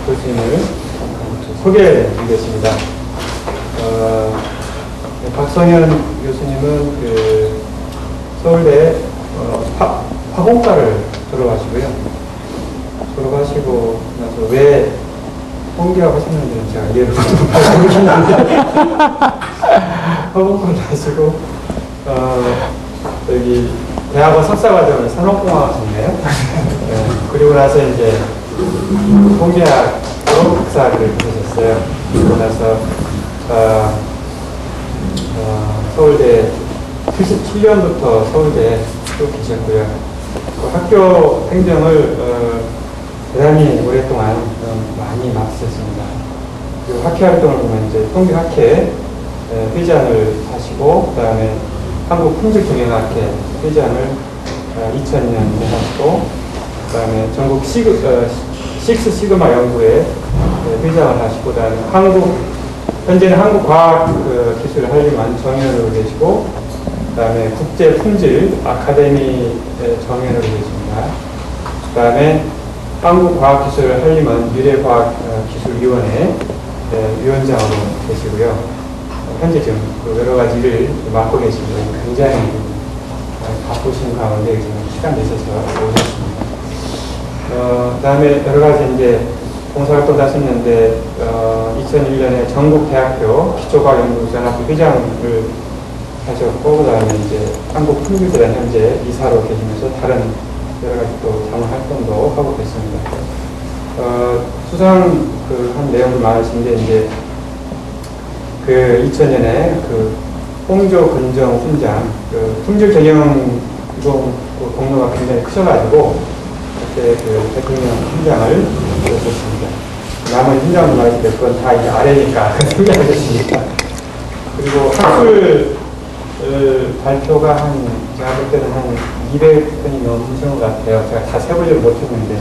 교수님을 소개해드리겠습니다. 박성현 교수님은 그 서울대 화공과를 졸업하시고요. 졸업하시고 나서 왜 홍기라고 하셨는지는 제가 이해를 못하겠는데 화공과를 하시고 여기 대학원 석사과정을 산업공학이네요. 네, 그리고 나서 이제 통계학으로 박사를 하셨어요. 그리고 나서 서울대 77년부터 서울대에 쭉 계셨고요. 그 학교 행정을 대단히 오랫동안 많이 맡으셨습니다. 그리고 학회 활동을 보면 이제 통계학회 회장을 하시고, 그 다음에 한국품질경영학회 회장을 2000년에 하시고, 그 다음에 전국 식스 시그마 연구회 회장을 하시고, 그 다음에 현재는 한국과학기술 한림원 정연으로 계시고, 그 다음에 국제품질 아카데미 정연으로 계십니다. 그 다음에 한국과학기술 한림원 미래과학기술위원회 위원장으로 계시고요. 현재 지금 여러 가지 일을 맡고 계시고 굉장히 바쁘신 가운데 지금 시간 내셔서 오셨습니다. 그 다음에 여러 가지 이제 봉사활동 하셨는데 2001년에 전국대학교 기초과학연구전합회 회장을 하셨고, 그 다음에 이제 한국품질재단 현재 이사로 계시면서 다른 여러 가지 또 자문 활동도 하고 계십니다. 수상 한 내용도 많으신데 이제 그 2000년에 그 홍조 근정 훈장 품질 경영 이거 공로가 굉장히 크셔가지고 그때 그 대통령 훈장을 받으셨습니다. 남은 훈장도 말씀 몇 건 다 이제 아래니까 생략하셨습니다. 그리고 학술 발표가 제가 볼 때는 한 200편이 넘으신 것 같아요. 제가 다 세보지를 못했는데,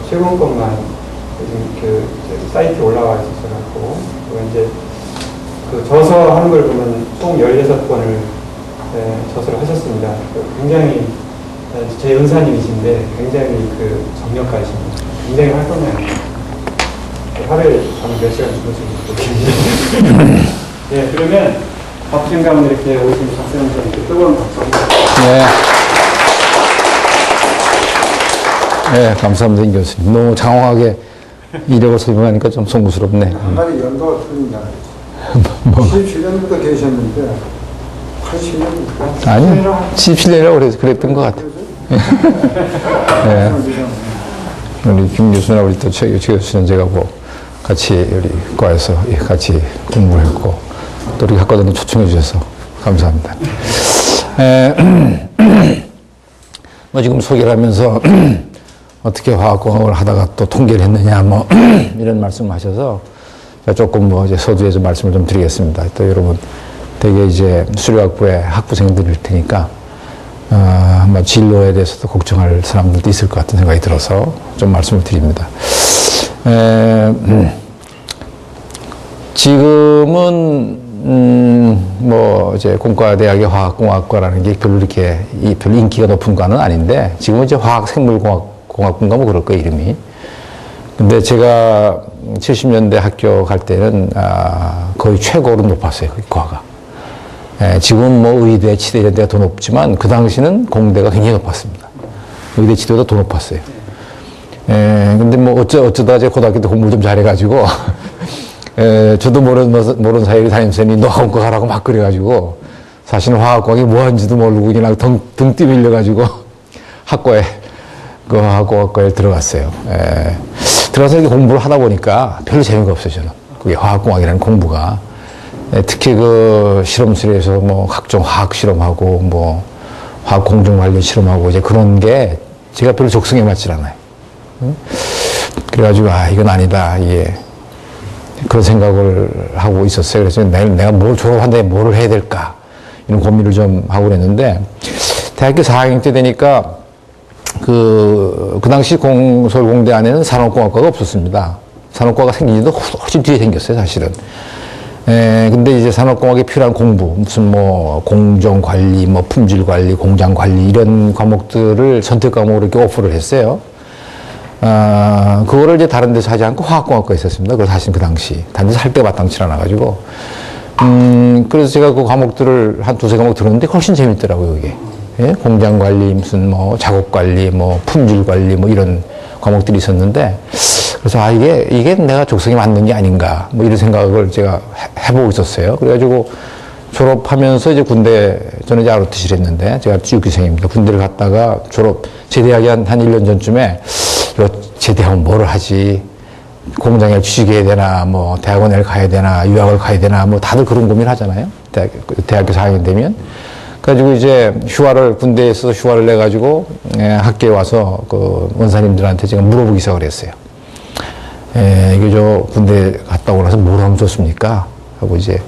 최근 것만 요즘 그 사이트에 올라와 있어서갖고, 이제 그 저서 하는 걸 보면 총 16권을 저서를 하셨습니다. 굉장히 제 은사님이신데 굉장히 그 정력가이십니다. 굉장히 활동량입니다. 하루에 몇 시간 주무시고 네, 그러면 박수님 가운데 이렇게 오신 박사님께 뜨거운 박수. 네, 감사합니다, 임 교수님. 너무 장황하게 이력을 설명하니까 좀 송구스럽네. 한마디 연도가 틀린다. 17년부터 계셨는데 80년부터 아니요, 17년이라고 그랬던 것 같아요. 네. 우리 김 교수나 우리 또 최 교수는 제가 같이 우리 과에서 같이 공부를 했고, 또 우리 학과들도 초청해 주셔서 감사합니다. 지금 소개를 하면서 어떻게 화학공학을 하다가 또 통계를 했느냐, 이런 말씀을 하셔서 조금 이제 서두에서 말씀을 좀 드리겠습니다. 또 여러분, 되게 이제 수료학부의 학부생들일 테니까, 아마 진로에 대해서도 걱정할 사람들도 있을 것 같은 생각이 들어서 좀 말씀을 드립니다. 지금은, 이제 공과대학의 화학공학과라는 게 별로 인기가 높은 과는 아닌데, 지금은 이제 화학생물공학과인가 그럴 거예요, 이름이. 근데 제가 70년대 학교 갈 때는, 거의 최고로 높았어요, 그 과가. 지금은 의대, 치대 이런 데가 더 높지만, 그 당시는 공대가 굉장히 높았습니다. 의대, 치대보다 더 높았어요. 근데 어쩌다 제 고등학교 때 공부를 좀 잘해가지고, 저도 모르는 사이에 담임선생님이 너 화학과 가라고 막 그래가지고, 사실은 화학과학이 뭐 하는지도 모르고 그냥 등 뛰밀려가지고, 그 화학과학과에 들어갔어요. 들어가서 이렇게 공부를 하다 보니까 별로 재미가 없어요, 저는. 그게 화학공학이라는 공부가. 특히 그 실험실에서 각종 화학 실험하고, 화학 공정관리 실험하고, 이제 그런 게 제가 별로 적성에 맞질 않아요. 그래가지고, 이건 아니다, 이게. 그런 생각을 하고 있었어요. 그래서 내가 뭘 졸업한 다음에 뭘 해야 될까, 이런 고민을 좀 하고 그랬는데, 대학교 4학년 때 되니까, 그 당시 서울공대 안에는 산업공학과가 없었습니다. 산업과가 생긴 지도 훨씬 뒤에 생겼어요, 사실은. 근데 이제 산업공학에 필요한 공부, 무슨 공정관리, 품질관리, 공장관리, 이런 과목들을 선택 과목으로 이렇게 오프를 했어요. 그거를 이제 다른 데서 하지 않고 화학공학과에 있었습니다. 그걸 사실 그 당시. 단지 살 때가 마땅치 않아가지고. 그래서 제가 그 과목들을 한 두세 과목 들었는데 훨씬 재밌더라고요, 그게. 예? 공장 관리, 무슨 뭐 작업 관리, 뭐 품질 관리, 뭐 이런 과목들이 있었는데, 그래서 이게 내가 적성에 맞는 게 아닌가, 뭐 이런 생각을 제가 해보고 있었어요. 그래가지고 졸업하면서 이제 군대, 저는 이제 ROTC를 했는데, 제가 육기생입니다. 군대를 갔다가 제대하기 한 1년 전쯤에, 제대하면 뭐를 하지? 공장에 취직해야 되나, 뭐, 대학원을 가야 되나, 유학을 가야 되나, 뭐, 다들 그런 고민 하잖아요. 대학교 4학년 되면. 그래가지고 이제 군대에서 휴가를 내가지고, 학교에 와서 그 원사님들한테 제가 물어보기 시작을 했어요. 이게 군대 갔다 오고 나서 뭘 하면 좋습니까? 하고 이제,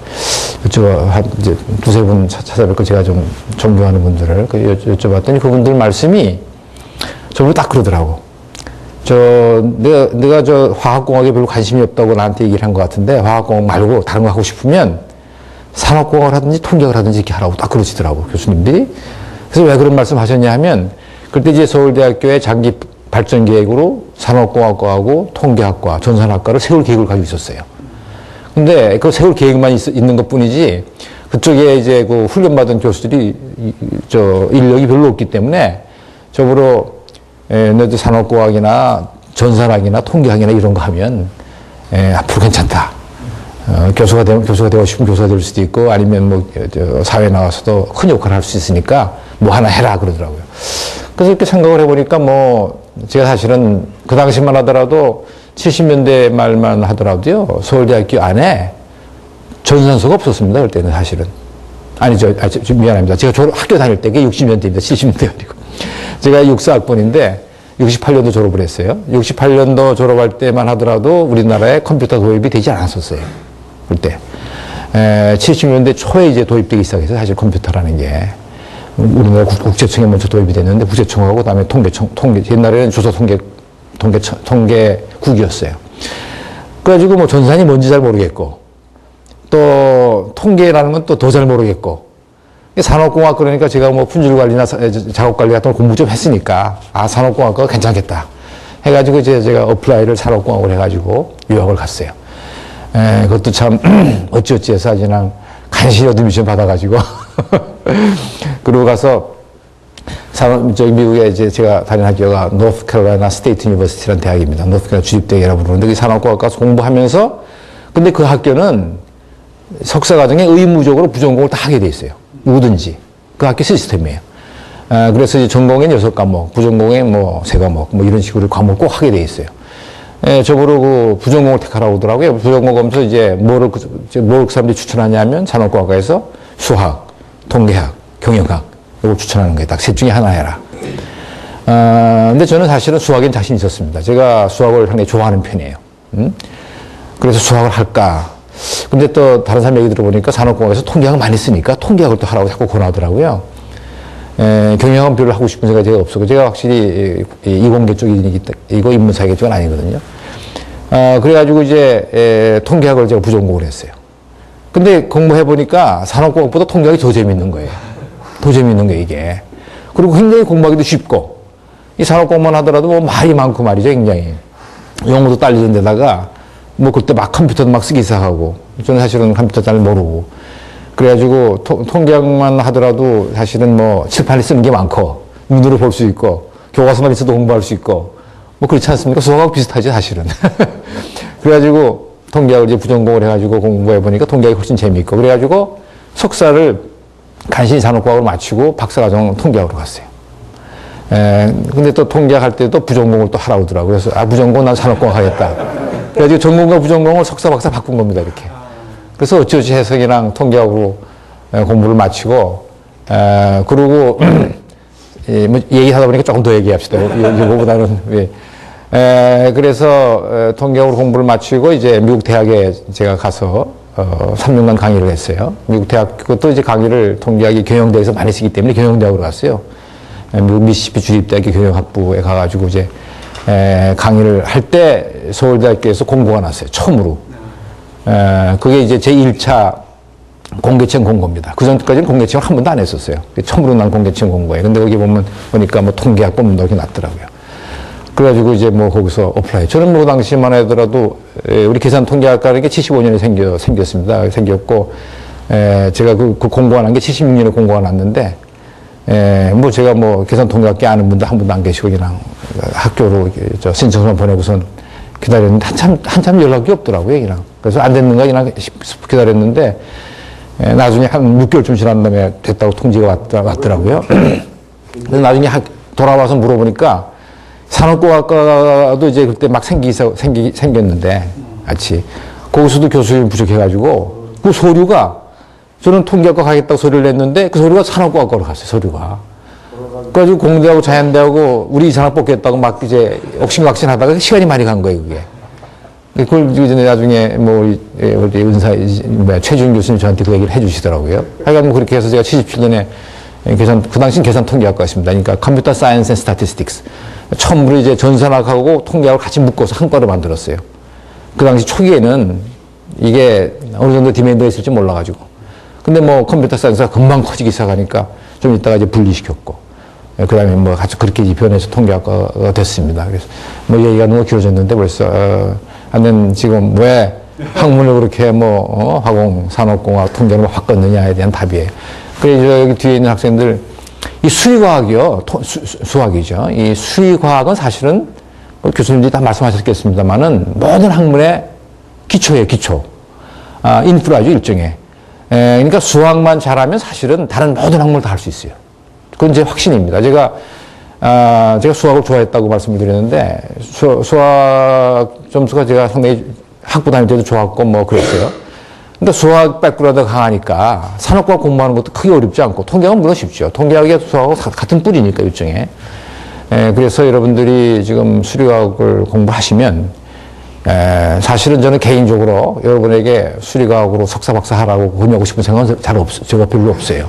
이제 두세 분 찾아뵙고 제가 좀 존경하는 분들을 여쭤봤더니 그분들 말씀이 저보고 딱 그러더라고. 내가 화학공학에 별로 관심이 없다고 나한테 얘기를 한 것 같은데, 화학공학 말고 다른 거 하고 싶으면 산업공학을 하든지 통계학을 하든지 이렇게 하라고 딱 그러시더라고, 교수님들이. 그래서 왜 그런 말씀 하셨냐 하면, 그때 이제 서울대학교의 장기 발전 계획으로 산업공학과하고 통계학과, 전산학과를 세울 계획을 가지고 있었어요. 근데 그 세울 계획만 있는 것 뿐이지, 그쪽에 이제 그 훈련받은 교수들이, 인력이 별로 없기 때문에, 저보러 너도 산업공학이나 전산학이나 통계학이나 이런 거 하면 앞으로 괜찮다. 교수가 되고 싶으면 교수가 될 수도 있고 아니면 뭐 사회 나와서도 큰 역할을 할 수 있으니까 뭐 하나 해라 그러더라고요. 그래서 이렇게 생각을 해보니까 뭐 제가 사실은 그 당시만 하더라도 70년대 말만 하더라도요 서울대학교 안에 전산소가 없었습니다. 그때는 사실은. 아니죠. 미안합니다. 제가 학교 다닐 때가 60년대입니다. 70년대 아니고. 제가 64학번인데 68년도 졸업을 했어요. 68년도 졸업할 때만 하더라도 우리나라에 컴퓨터 도입이 되지 않았었어요. 그때. 70년대 초에 이제 도입되기 시작해서 사실 컴퓨터라는 게 우리나라 국제청에 먼저 도입이 됐는데 국제청하고 그다음에 옛날에는 조사통계국이었어요. 그래가지고 뭐 전산이 뭔지 잘 모르겠고 또 통계라는 건 또 더 잘 모르겠고 산업공학 그러니까 제가 뭐 품질관리나 작업관리 같은 걸 공부 좀 했으니까 산업공학과가 괜찮겠다 해가지고 제가 어플라이를 산업공학을 해가지고 유학을 갔어요. 그것도 참 어찌어찌해서 그냥 간신히 어드미션 받아가지고 그러고 가서 미국에 이제 제가 다닌 학교가 노스캐롤라이나 스테이트 유니버시티라는 대학입니다. 노스캐롤라이나 주립대학이라고 부르는데 그 산업공학 가서 공부하면서 근데 그 학교는 석사 과정에 의무적으로 부전공을 다 하게 돼 있어요. 누구든지. 그 학교 시스템이에요. 그래서 이제 전공엔 6과목, 부전공엔 뭐 3과목, 뭐 이런 식으로 과목 꼭 하게 돼 있어요. 저보러 그 부전공을 택하라고 하더라고요. 부전공 하면서 이제 뭐를 그 사람들이 추천하냐면 산업과학과에서 수학, 통계학, 경영학, 이걸 추천하는 거예요. 딱 셋 중에 하나 해라. 근데 저는 사실은 수학엔 자신 있었습니다. 제가 수학을 상당히 좋아하는 편이에요. 그래서 수학을 할까. 근데 또 다른 사람 얘기 들어보니까 산업공학에서 통계학을 많이 쓰니까 통계학을 또 하라고 자꾸 권하더라고요. 경영학은 별로 하고 싶은 생각이 제가 없었고, 제가 확실히 이공계 쪽이기 때문에, 이거 인문사회 쪽은 아니거든요. 그래가지고 이제 통계학을 제가 부전공을 했어요. 근데 공부해보니까 산업공학보다 통계학이 더 재밌는 거예요. 더 재밌는 거예요, 이게. 그리고 굉장히 공부하기도 쉽고, 이 산업공학만 하더라도 뭐 말이 많고 말이죠, 굉장히. 영어도 딸리는 데다가, 뭐 그때 막 컴퓨터도 막 쓰기 시작하고 저는 사실은 컴퓨터 잘 모르고 그래가지고 통계학만 하더라도 사실은 뭐 칠판에 쓰는 게 많고 눈으로 볼 수 있고 교과서만 있어도 공부할 수 있고 뭐 그렇지 않습니까? 수학하고 비슷하지 사실은. 그래가지고 통계학을 이제 부전공을 해가지고 공부해 보니까 통계학이 훨씬 재미있고 그래가지고 석사를 간신히 산업과학을 마치고 박사과정 통계학으로 갔어요. 근데 또 통계학 할 때도 부전공을 또 하라고 하더라고요. 그래서 부전공 난 산업공학 하겠다. 그래가지고 전공과 부전공을 석사, 박사 바꾼 겁니다, 이렇게. 그래서 어찌어찌 해서 그냥 통계학으로 공부를 마치고, 그러고, 뭐 얘기하다 보니까 조금 더 얘기합시다. 이거보다는, 그래서 통계학으로 공부를 마치고 이제 미국 대학에 제가 가서 3년간 강의를 했어요. 미국 대학, 그것도 이제 강의를 통계학이 경영대에서 많이 쓰기 때문에 경영대학으로 갔어요. 미국 미시시피 주립대학교 경영학부에 가가지고 이제 강의를 할 때 서울대학교에서 공고가 났어요. 처음으로. 그게 이제 제1차 공개청 공고입니다. 그 전까지는 공개청을 한 번도 안 했었어요. 처음으로 난 공개청 공고예요. 근데 거기 보니까 뭐 통계학 본문도 이렇게 났더라고요. 그래가지고 이제 뭐 거기서 어플라이. 저는 뭐 당시만 하더라도 우리 계산통계학과라는 게 75년에 생겼습니다. 생겼고, 제가 그 공고가 난 게 76년에 공고가 났는데, 뭐 제가 뭐 계산통계학과 아는 분도 한 분도 안 계시고 그냥 학교로 저 신청서만 보내고선 기다렸는데 한참 연락이 없더라고요, 그냥. 그래서 안 됐는가 그냥 기다렸는데, 나중에 한 6개월쯤 지난 다음에 됐다고 통지가 왔더라고요. 그래서 나중에 돌아와서 물어보니까 산업공학과도 이제 그때 막 생겼는데, 같이. 거기서도 교수님이 부족해가지고, 그 서류가, 저는 통계학과 가겠다고 서류를 냈는데, 그 서류가 산업공학과로 갔어요, 서류가. 그래가지고 공대하고 자연대하고 우리 산업 뽑겠다고 막 이제 옥신각신 하다가 시간이 많이 간 거예요, 그게. 그걸 이제 나중에 뭐, 우리 최준 교수님 저한테 그 얘기를 해 주시더라고요. 하여간 뭐 그렇게 해서 제가 77년에 그 당시는 계산통계학과였습니다. 그러니까 컴퓨터 사이언스 앤 스태티스틱스. 처음으로 이제 전산학하고 통계학을 같이 묶어서 한 과로 만들었어요. 그 당시 초기에는 이게 어느 정도 디맨드가 있을지 몰라가지고. 근데 뭐 컴퓨터 사이언스가 금방 커지기 시작하니까 좀 이따가 이제 분리시켰고. 그 다음에 뭐 같이 그렇게 변해서 통계학과가 됐습니다. 그래서 뭐 얘기가 너무 길어졌는데 벌써, 하여튼 지금 왜 학문을 그렇게 뭐, 화공, 산업공학, 통계를 바꿨느냐에 대한 답이에요. 그래서 여기 뒤에 있는 학생들, 이 수의과학이요, 수학이죠. 이 수의과학은 사실은 교수님들이 다 말씀하셨겠습니다만은 모든 학문의 기초예요, 기초. 인프라죠, 일종의. 그러니까 수학만 잘하면 사실은 다른 모든 학문을 다 할 수 있어요. 그건 제 확신입니다. 제가 수학을 좋아했다고 말씀을 드렸는데, 수학 점수가 제가 상당히 학부 다닐 때도 좋았고 뭐 그랬어요. 근데 수학 백그라운드가 강하니까 산업과학 공부하는 것도 크게 어렵지 않고, 통계학은 물론 쉽죠. 통계학이 수학하고 같은 뿌리니까, 일종의. 그래서 여러분들이 지금 수리과학을 공부하시면, 사실은 저는 개인적으로 여러분에게 수리과학으로 석사, 박사 하라고 권유하고 싶은 생각은 제가 별로 없어요.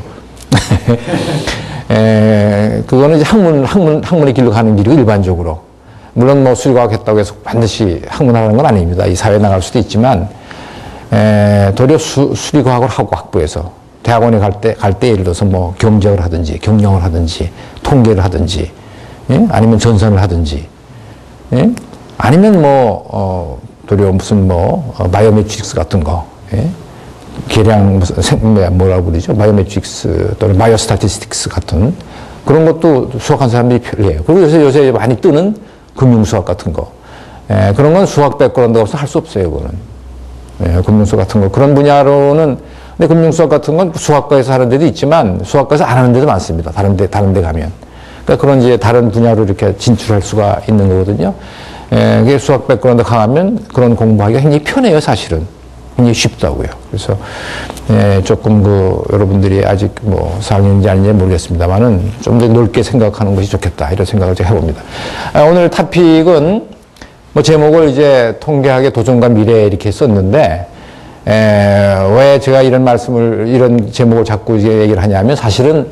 그거는 이제 학문의 길로 가는 길이고, 일반적으로. 물론 뭐 수리과학 했다고 해서 반드시 학문하라는 건 아닙니다. 이 사회에 나갈 수도 있지만, 도리어 수리과학을 하고 학부에서 대학원에 갈 때 예를 들어서 뭐 경제학을 하든지, 경영을 하든지, 통계를 하든지, 예? 아니면 전산을 하든지, 예? 아니면 뭐, 도리어 무슨 뭐, 바이오매트릭스 같은 거, 예? 계량, 뭐라고 그러죠? 바이오매트릭스 또는 바이오스타티스틱스 같은 그런 것도 수학한 사람들이 필요해요. 그리고 요새 많이 뜨는 금융수학 같은 거. 그런 건 수학 백그라운드가 없어서 할 수 없어요, 그거는. 금융수학 같은 거. 그런 분야로는, 근데 금융수학 같은 건 수학과에서 하는 데도 있지만 수학과에서 안 하는 데도 많습니다. 다른 데 가면. 그러니까 그런 이제 다른 분야로 이렇게 진출할 수가 있는 거거든요. 그게 수학 백그라운드 강하면 그런 공부하기가 굉장히 편해요, 사실은. 굉장히 쉽다고요. 그래서, 조금 여러분들이 아직 뭐 4학년인지 아닌지 모르겠습니다만은 좀 더 넓게 생각하는 것이 좋겠다. 이런 생각을 제가 해봅니다. 오늘 토픽은 뭐 제목을 이제 통계학의 도전과 미래 이렇게 썼는데, 왜 제가 이런 제목을 자꾸 이제 얘기를 하냐면 사실은,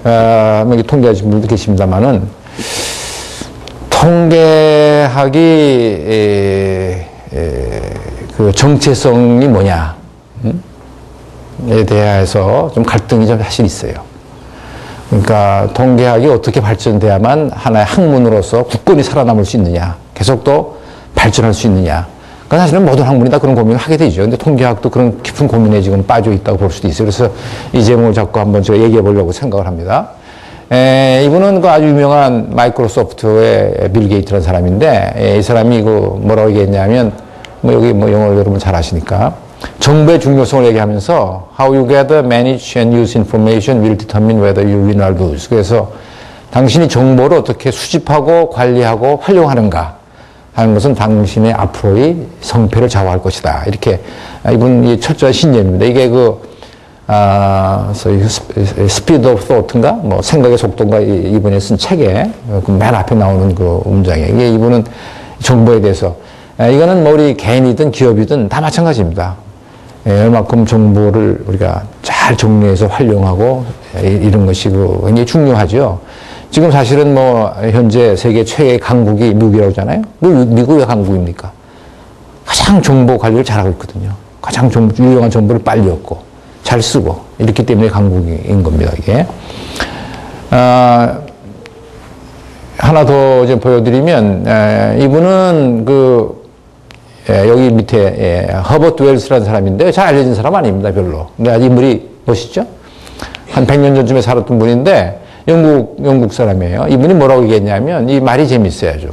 여기 통계하신 분들도 계십니다만은 통계학이, 그 정체성이 뭐냐에 대해서 좀 갈등이 좀 사실 있어요. 그러니까 통계학이 어떻게 발전돼야만 하나의 학문으로서 굳건히 살아남을 수 있느냐, 계속 또 발전할 수 있느냐. 그러니까 사실은 모든 학문이 다 그런 고민을 하게 되죠. 근데 통계학도 그런 깊은 고민에 지금 빠져 있다고 볼 수도 있어요. 그래서 이 제목을 자꾸 한번 제가 얘기해 보려고 생각을 합니다. 이분은 그 아주 유명한 마이크로소프트의 빌 게이트라는 사람인데, 이 사람이 뭐라고 얘기했냐면, 여기 영어를 여러분 잘 아시니까, 정보의 중요성을 얘기하면서 How you gather, manage and use information will determine whether you win or lose. 그래서 당신이 정보를 어떻게 수집하고 관리하고 활용하는가 하는 것은 당신의 앞으로의 성패를 좌우할 것이다. 이렇게 이분이 철저한 신념입니다. 이게 스피드 오브 토트인가? 뭐 생각의 속도인가? 이분이 쓴 책에 맨 앞에 나오는 그 문장이에요. 이게 이분은 정보에 대해서, 이거는 뭐 우리 개인이든 기업이든 다 마찬가지입니다. 얼마큼 정보를 우리가 잘 정리해서 활용하고 이런 것이 굉장히 중요하죠. 지금 사실은 뭐 현재 세계 최애 강국이 미국이라고 하잖아요. 미국이 왜 강국입니까? 가장 정보 관리를 잘하고 있거든요. 가장 유용한 정보를 빨리 얻고 잘 쓰고 이렇기 때문에 강국인 겁니다, 이게. 하나 더 좀 보여드리면, 이분은 여기 밑에, 허버트 웰스라는 사람인데, 잘 알려진 사람 아닙니다, 별로. 근데 아주 인물이 멋있죠? 한 100년 전쯤에 살았던 분인데, 영국 사람이에요. 이분이 뭐라고 얘기했냐면, 이 말이 재밌어요, 아주.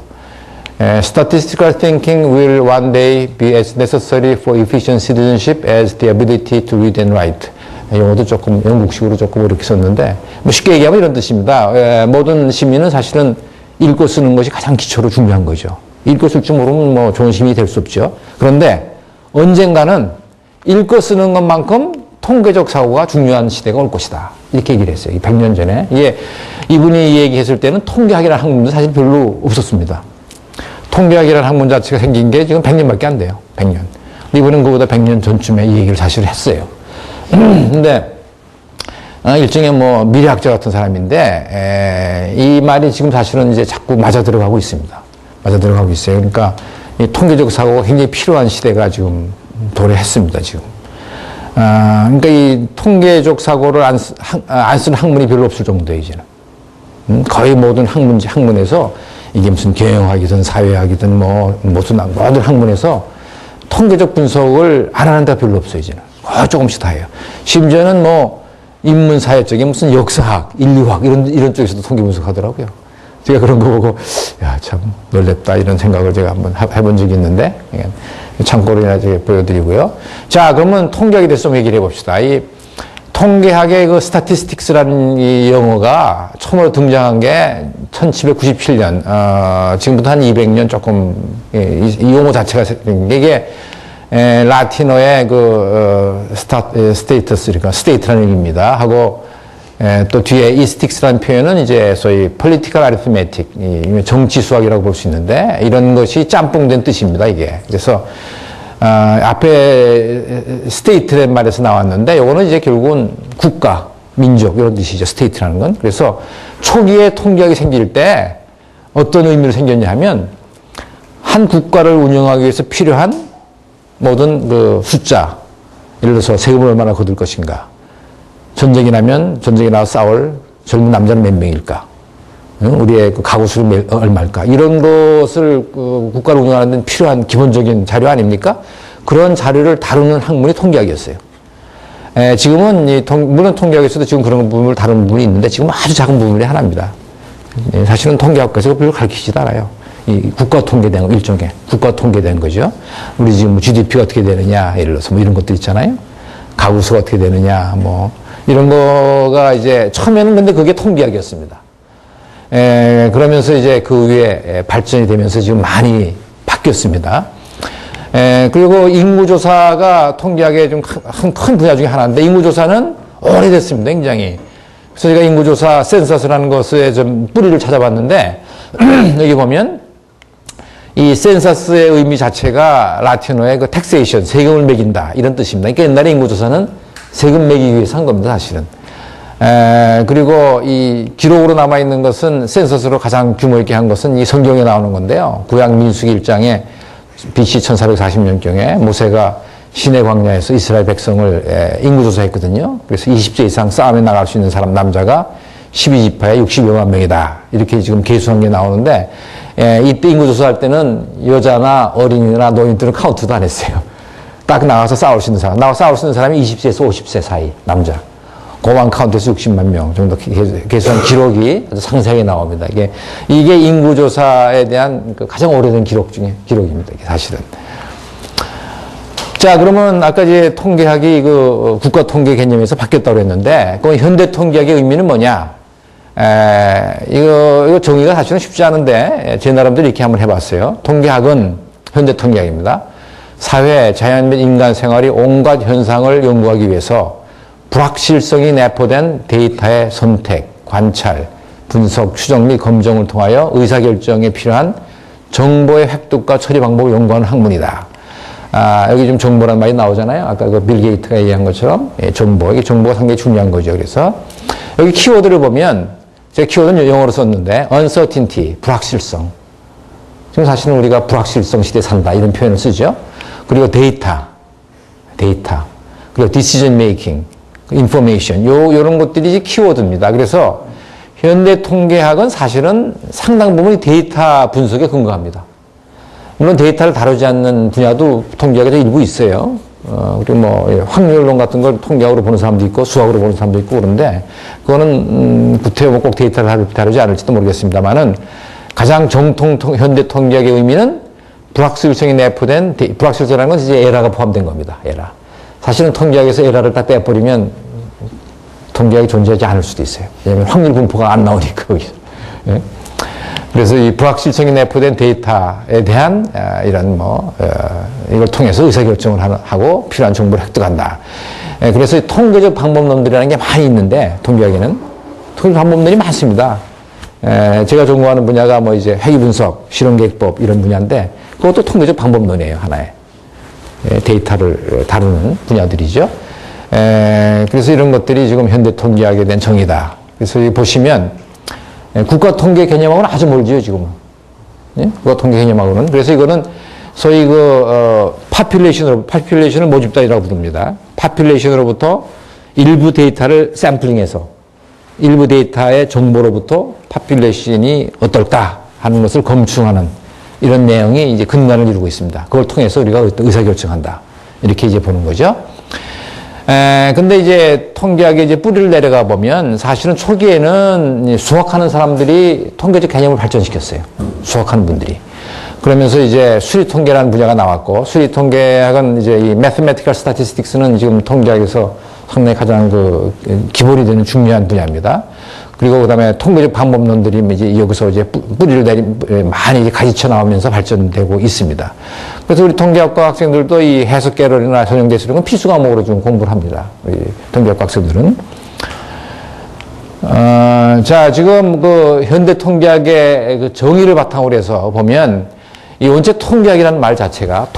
Statistical thinking will one day be as necessary for efficient citizenship as the ability to read and write. 영어도 조금 영국식으로 조금 이렇게 썼는데 뭐 쉽게 얘기하면 이런 뜻입니다. 모든 시민은 사실은 읽고 쓰는 것이 가장 기초로 중요한 거죠. 읽고 쓸 줄 모르면 뭐 좋은 시민이 될 수 없죠. 그런데 언젠가는 읽고 쓰는 것만큼 통계적 사고가 중요한 시대가 올 것이다. 이렇게 얘기를 했어요. 100년 전에. 이분이 얘기했을 때는 통계학이라는 학문도 사실 별로 없었습니다. 통계학이라는 학문 자체가 생긴 게 지금 100년밖에 안 돼요. 100년. 이분은 그보다 100년 전쯤에 이 얘기를 사실 했어요. 근데 일종의 뭐 미래학자 같은 사람인데 이 말이 지금 사실은 이제 자꾸 맞아 들어가고 있습니다. 맞아 들어가고 있어요. 그러니까 이 통계적 사고가 굉장히 필요한 시대가 지금 도래했습니다. 지금. 그러니까 이 통계적 사고를 안 쓰는 학문이 별로 없을 정도예요, 이제는. 거의 모든 학문에서 이게 무슨 경영학이든 사회학이든 무슨 모든 학문에서 통계적 분석을 안 하는 데가 별로 없어요, 이제는. 거의 조금씩 다 해요. 심지어는 인문사회적인 무슨 역사학, 인류학 이런 쪽에서도 통계 분석하더라고요. 제가 그런 거 보고 야, 참 놀랍다 이런 생각을 제가 한번 해본 적이 있는데 참고로 제가 보여드리고요. 자, 그러면 통계학에 대해서 좀 얘기를 해봅시다. 이 통계학의 그 스타티스틱스라는 이 영어가 처음으로 등장한 게 1797년, 지금부터 한 200년 조금, 이 용어 자체가 생긴 게 이게 라틴어의 스테이터스, 그러니까 스테이트라는 의미입니다. 하고, 또 뒤에 이스틱스라는 표현은 이제 소위 political arithmetic, 정치 수학이라고 볼 수 있는데, 이런 것이 짬뽕된 뜻입니다, 이게. 그래서, 앞에 스테이트란 말에서 나왔는데, 요거는 이제 결국은 국가, 민족, 이런 뜻이죠, 스테이트라는 건. 그래서 초기에 통계학이 생길 때 어떤 의미로 생겼냐 하면, 한 국가를 운영하기 위해서 필요한 모든 숫자, 예를 들어서 세금을 얼마나 거둘 것인가, 전쟁이 나서 싸울 젊은 남자는 몇 명일까, 우리의 가구 수는 얼마일까, 이런 것을 국가를 운영하는 데 필요한 기본적인 자료 아닙니까? 그런 자료를 다루는 학문이 통계학이었어요. 지금은 물론 통계학에서도 지금 그런 부분을 다루는 부분이 있는데 지금 아주 작은 부분이 하나입니다. 사실은 통계학과에서 별로 가르치지도 않아요. 이 국가 통계된 일종의 국가 통계된 거죠. 우리 지금 GDP가 어떻게 되느냐, 예를 들어서 이런 것들 있잖아요. 가구 수가 어떻게 되느냐, 이런 거가 이제 처음에는 근데 그게 통계학이었습니다. 그러면서 이제 그 위에 발전이 되면서 지금 많이 바뀌었습니다. 그리고 인구조사가 통계학의 좀 큰 분야 중에 하나인데, 인구조사는 오래됐습니다, 굉장히. 그래서 제가 인구조사, 센서스라는 것의 좀 뿌리를 찾아봤는데, 여기 보면, 이 센서스의 의미 자체가 라틴어의 텍세이션, 세금을 매긴다, 이런 뜻입니다. 그러니까 옛날에 인구조사는 세금 매기기 위해서 한 겁니다, 사실은. 그리고 이 기록으로 남아있는 것은 센서스로 가장 규모 있게 한 것은 이 성경에 나오는 건데요. 구약 민수기 1장에 BC 1440년경에 모세가 시내 광야에서 이스라엘 백성을 인구조사했거든요. 그래서 20세 이상 싸움에 나갈 수 있는 사람 남자가 12지파에 60여만 명이다. 이렇게 지금 계수한 게 나오는데, 이때 인구조사할 때는 여자나 어린이나 노인들은 카운트도 안 했어요. 딱 나가서 싸울 수 있는 사람. 나가서 싸울 수 있는 사람이 20세에서 50세 사이, 남자. 고만 카운트에서 60만 명 정도 계수한 기록이 아주 상세하게 나옵니다. 이게 인구조사에 대한 가장 오래된 기록입니다. 이게 사실은. 자, 그러면 아까 이제 통계학이 국가 통계 개념에서 바뀌었다고 그랬는데, 그 현대 통계학의 의미는 뭐냐? 이거 정의가 사실은 쉽지 않은데, 제 나름대로 이렇게 한번 해봤어요. 통계학은 현대 통계학입니다. 사회, 자연 및 인간 생활이 온갖 현상을 연구하기 위해서 불확실성이 내포된 데이터의 선택, 관찰, 분석, 추정 및 검증을 통하여 의사결정에 필요한 정보의 획득과 처리 방법을 연구하는 학문이다. 여기 좀 정보란 말이 나오잖아요. 아까 빌 게이트가 얘기한 것처럼, 정보. 이게 정보가 상당히 중요한 거죠. 그래서 여기 키워드를 보면, 제가 키워드는 영어로 썼는데, uncertainty, 불확실성. 지금 사실은 우리가 불확실성 시대에 산다, 이런 표현을 쓰죠. 그리고 데이터. 그리고 decision making, information. 요런 것들이 키워드입니다. 그래서 현대 통계학은 사실은 상당 부분이 데이터 분석에 근거합니다. 물론 데이터를 다루지 않는 분야도 통계학에도 일부 있어요. 그리고 뭐 확률론 같은 걸 통계학으로 보는 사람도 있고 수학으로 보는 사람도 있고 그런데 그거는 구태여 꼭 데이터를 다루지 않을지도 모르겠습니다만은 가장 정통 현대 통계학의 의미는 불확실성이 내포된 불확실성이라는 건 이제 에러가 포함된 겁니다. 에러. 사실은 통계학에서 에러를 딱 빼버리면 통계학이 존재하지 않을 수도 있어요. 왜냐하면 확률 분포가 안 나오니까 거기서. 예? 그래서 이 불확실성이 내포된 데이터에 대한 이런 이걸 통해서 의사결정을 하고 필요한 정보를 획득한다. 예, 그래서 통계적 방법론들이라는 게 많이 있는데 통계학에는 통계 방법론이 많습니다. 제가 전공하는 분야가 뭐 이제 회귀분석, 실험계획법 이런 분야인데 그것도 통계적 방법론이에요. 하나의 데이터를 다루는 분야들이죠. 그래서 이런 것들이 지금 현대 통계학에 대한 정의다. 그래서 여기 보시면 국가 통계 개념하고는 아주 멀지요, 지금은. 예? 국가 통계 개념하고는. 그래서 이거는 소위 파퓰레이션을 모집단이라고 부릅니다. 파퓰레이션으로부터 일부 데이터를 샘플링해서 일부 데이터의 정보로부터 파퓰레이션이 어떨까 하는 것을 검증하는 이런 내용이 이제 근간을 이루고 있습니다. 그걸 통해서 우리가 의사결정한다. 이렇게 이제 보는 거죠. 근데 이제 통계학의 이제 뿌리를 내려가 보면 사실은 초기에는 수학하는 사람들이 통계적 개념을 발전시켰어요. 수학하는 분들이. 그러면서 이제 수리통계라는 분야가 나왔고, 수리통계학은 이제 이 mathematical statistics는 지금 통계학에서 상당히 가장 기본이 되는 중요한 분야입니다. 그리고 그 다음에 통계적 방법론들이 이제 여기서 이제 뿌리를 많이 가지쳐 나오면서 발전되고 있습니다. 그래서 우리 통계학과 학생들도 이 해석 개론이나 전형 대수 이런 건 필수 과목으로 좀 공부를 합니다. 우리 통계학과 학생들은. 자, 지금 현대 통계학의 그 정의를 바탕으로 해서 보면 이 원체 통계학이라는 말 자체가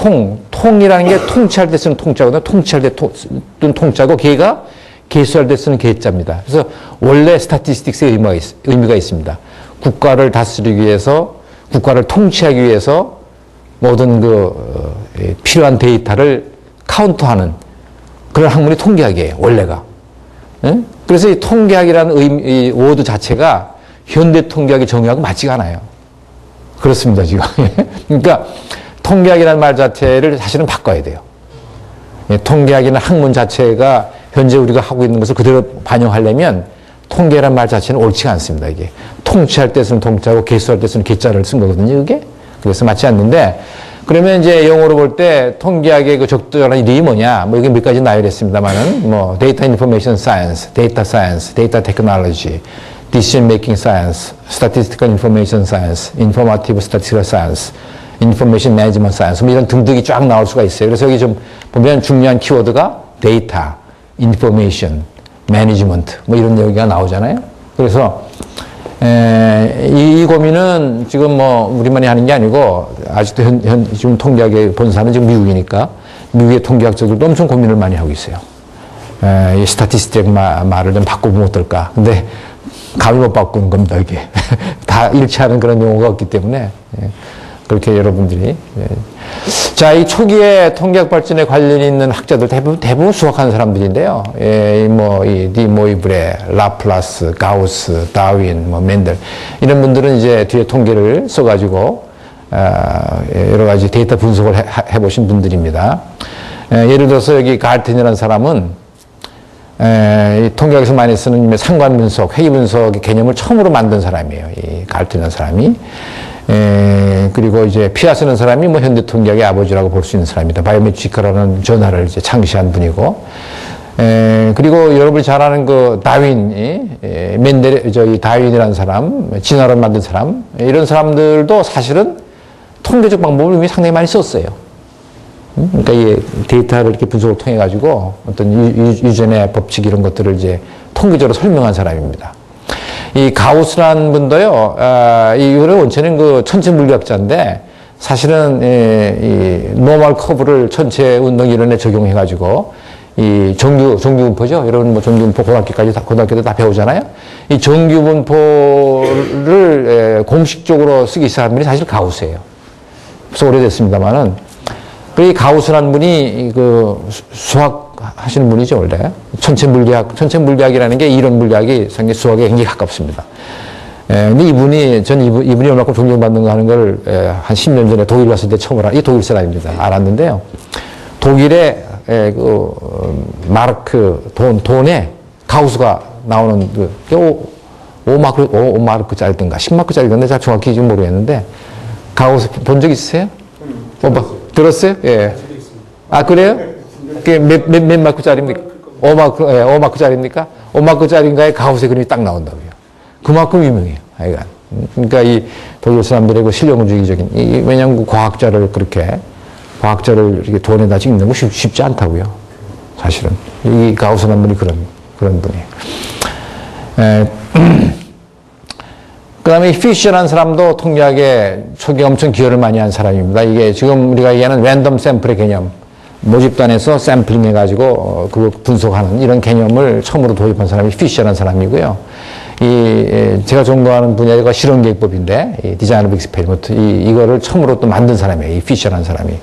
통이라는 게 통치할 때 쓰는 통자거든요. 통치할 때 쓰는 통자고 걔가 계수할 때 쓰는 계자입니다. 그래서 원래 스타티스틱스의 의미가 있습니다. 국가를 다스리기 위해서, 국가를 통치하기 위해서 모든 필요한 데이터를 카운트하는 그런 학문이 통계학이에요. 원래가. 예? 그래서 이 통계학이라는 이 워드 자체가 현대 통계학의 정의하고 맞지가 않아요. 그렇습니다, 지금. 그러니까 통계학이라는 말 자체를 사실은 바꿔야 돼요. 통계학이라는 학문 자체가 현재 우리가 하고 있는 것을 그대로 반영하려면 통계란 말 자체는 옳지가 않습니다. 이게 통치할 때 쓰는 통자고 계수할 때 쓰는 계자를 쓴 거거든요. 이게 그래서 맞지 않는데 그러면 이제 영어로 볼 때 통계학의 그 적절한 이름이 뭐냐? 뭐 이게 몇 가지 나열했습니다만은 뭐 데이터 인포메이션 사이언스, 데이터 사이언스, 데이터 테크놀로지, decision making science, statistical information science, informative statistical science, information management science 뭐 이런 등등이 쫙 나올 수가 있어요. 그래서 여기 좀 보면 중요한 키워드가 데이터, 인포메이션, 매니지먼트 뭐 이런 얘기가 나오잖아요. 그래서 이 고민은 지금 뭐 우리만이 하는 게 아니고 아직도 지금 통계학의 본사는 지금 미국이니까 미국의 통계학자들도 엄청 고민을 많이 하고 있어요. 이 스타티스틱 말을 좀 바꿔보면 어떨까. 근데 감히 못 바꾸는 겁니다, 이게. 다 일치하는 그런 용어가 없기 때문에 그렇게 여러분들이. 자, 이 초기에 통계학 발전에 관련이 있는 학자들 대부분 수학하는 사람들인데요. 디 모이브레, 라플라스, 가우스, 다윈, 맨델 이런 분들은 이제 뒤에 통계를 써가지고 여러 가지 데이터 분석을 해보신 분들입니다. 예를 들어서 여기 갈튼이라는 사람은 이 통계학에서 많이 쓰는 상관분석, 회귀분석의 개념을 처음으로 만든 사람이에요. 이 갈튼이라는 사람이. 그리고 이제 피아스라는 사람이 뭐 현대 통계학의 아버지라고 볼 수 있는 사람입니다. 바이오메트리카라는 저널을 이제 창시한 분이고, 그리고 여러분이 잘 아는 그 다윈이, 다윈이라는 사람, 진화론 만든 사람, 이런 사람들도 사실은 통계적 방법을 이미 상당히 많이 썼어요. 그러니까 이 데이터를 이렇게 분석을 통해 가지고 어떤 유전의 법칙 이런 것들을 이제 통계적으로 설명한 사람입니다. 이 가우스라는 분도요, 이거는 원체는 그 천체 물리학자인데 사실은 이 노멀 커브를 천체 운동 이론에 적용해 가지고 이 정규분포죠. 여러분 뭐 정규분포 고등학교 때 다 배우잖아요. 이 정규분포를 공식적으로 쓰기 시작한 분이 사실 가우스예요. 그래서 오래됐습니다만은 이 가우스라는 분이 그 수학 하시는 분이죠, 원래. 전체 물리학이라는 게 이론 물리학이 상당히 수학에 굉장히 가깝습니다. 근데 이분이 얼마큼 존경받는가 하는 걸 한 10년 전에 독일 갔을 때 처음 이 독일 사람입니다. 알았는데요. 독일의 마르크, 돈에 가우스가 나오는 5마르크짜리든가 10마르크짜리든가 잘 정확히 지금 모르겠는데 가우스 본 적 있으세요? 들었어요? 예. 아, 그래요? 그게 몇 마크짜리입니까? 5마크짜리입니까? 5마크짜리인가에 가우스의 그림이 딱 나온다고요. 그만큼 유명해요. 하여간. 그러니까 이 독일 사람들의 그 실용주의적인, 왜냐하면 그 과학자를 이렇게 돈에다 찍는 거 쉽지 않다고요. 사실은. 이 가우스라는 분이 그런 분이에요. 그 다음에 피셔라는 사람도 통계학에 초기에 엄청 기여를 많이 한 사람입니다. 이게 지금 우리가 얘기하는 랜덤 샘플의 개념, 모집단에서 샘플링 해가지고 그거 분석하는 이런 개념을 처음으로 도입한 사람이 피셔라는 사람이고요. 제가 전공하는 분야가 실험계획법인데, 이 디자인 오브 익스페리먼트, 이거를 처음으로 또 만든 사람이에요. 이 피셔라는 사람이.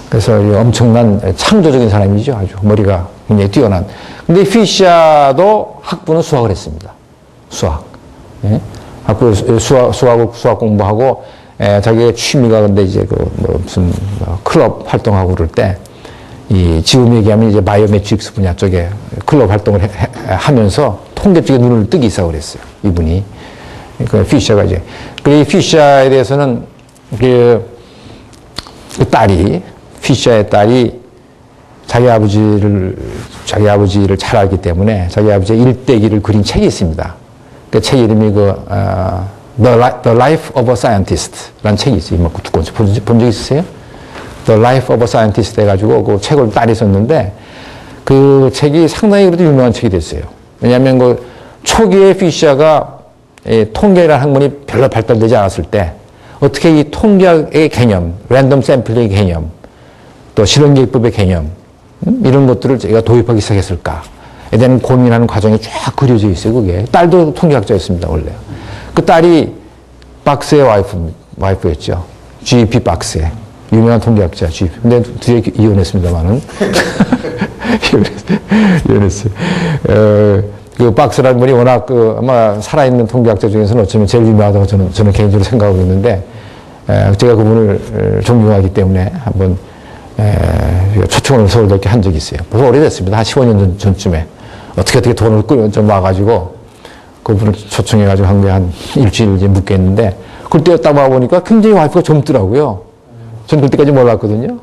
그래서 엄청난 창조적인 사람이죠. 아주 머리가 굉장히 뛰어난. 근데 피셔도 학부는 수학을 했습니다. 수학. 예? 학부 수학 공부하고, 자기의 취미가 근데 이제 무슨 클럽 활동하고 그럴 때, 지금 얘기하면 이제 바이오매트릭스 분야 쪽에 클럽 활동을 하면서 통계 쪽에 눈을 뜨기 시작을 했어요. 이분이. 그 피셔가 이제. 그리고 이 피셔에 대해서는 피셔의 딸이 자기 아버지를 잘 알기 때문에 자기 아버지의 일대기를 그린 책이 있습니다. 그 책 이름이 The Life of a Scientist 라는 책이 있어요. 이만큼 두꺼운 책. 본 적 있으세요? The Life of a Scientist 해가지고 그 책을 딸이 썼는데 그 책이 상당히 그래도 유명한 책이 됐어요. 왜냐하면 그 초기에 피셔가 통계라는 학문이 별로 발달되지 않았을 때 어떻게 이 통계학의 개념, 랜덤 샘플링의 개념, 또 실험계획법의 개념 이런 것들을 제가 도입하기 시작했을까에 대한 고민하는 과정이 쫙 그려져 있어요. 그게 딸도 통계학자였습니다. 원래 그 딸이 박스의 와이프였죠. G.P. 박스의 유명한 통계학자 G.P. 근데 뒤에 이혼했습니다만은 이혼했어요. 그 박스라는 분이 워낙 아마 살아있는 통계학자 중에서는 어쩌면 제일 유명하다고 저는 개인적으로 생각하고 있는데 제가 그분을 존경하기 때문에 한번 초청을 서울대학교에 한 적이 있어요. 벌써 오래됐습니다. 한 15년 전쯤에 어떻게 돈을 좀 와가지고 그분을 초청해가지고 한 게 한 일주일 이제 묵겠는데 그때 딱 와보니까 굉장히 와이프가 젊더라고요. 전 그때까지 몰랐거든요.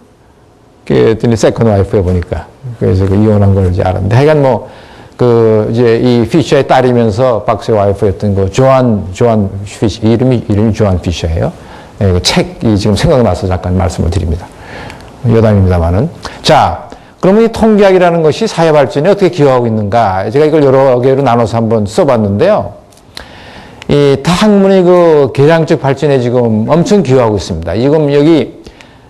그랬더니 세컨 와이프에 보니까 그래서 이혼한 걸 이제 알았는데 하여간 이제 이 피셔의 딸이면서 박스의 와이프였던 그 조안 피셔, 이름이 조안 피셔예요. 책이 지금 생각나서 잠깐 말씀을 드립니다. 여담입니다만은. 자, 그러면 이 통계학이라는 것이 사회 발전에 어떻게 기여하고 있는가? 제가 이걸 여러 개로 나눠서 한번 써봤는데요. 이 학문의 그 계량적 발전에 지금 엄청 기여하고 있습니다. 지금 여기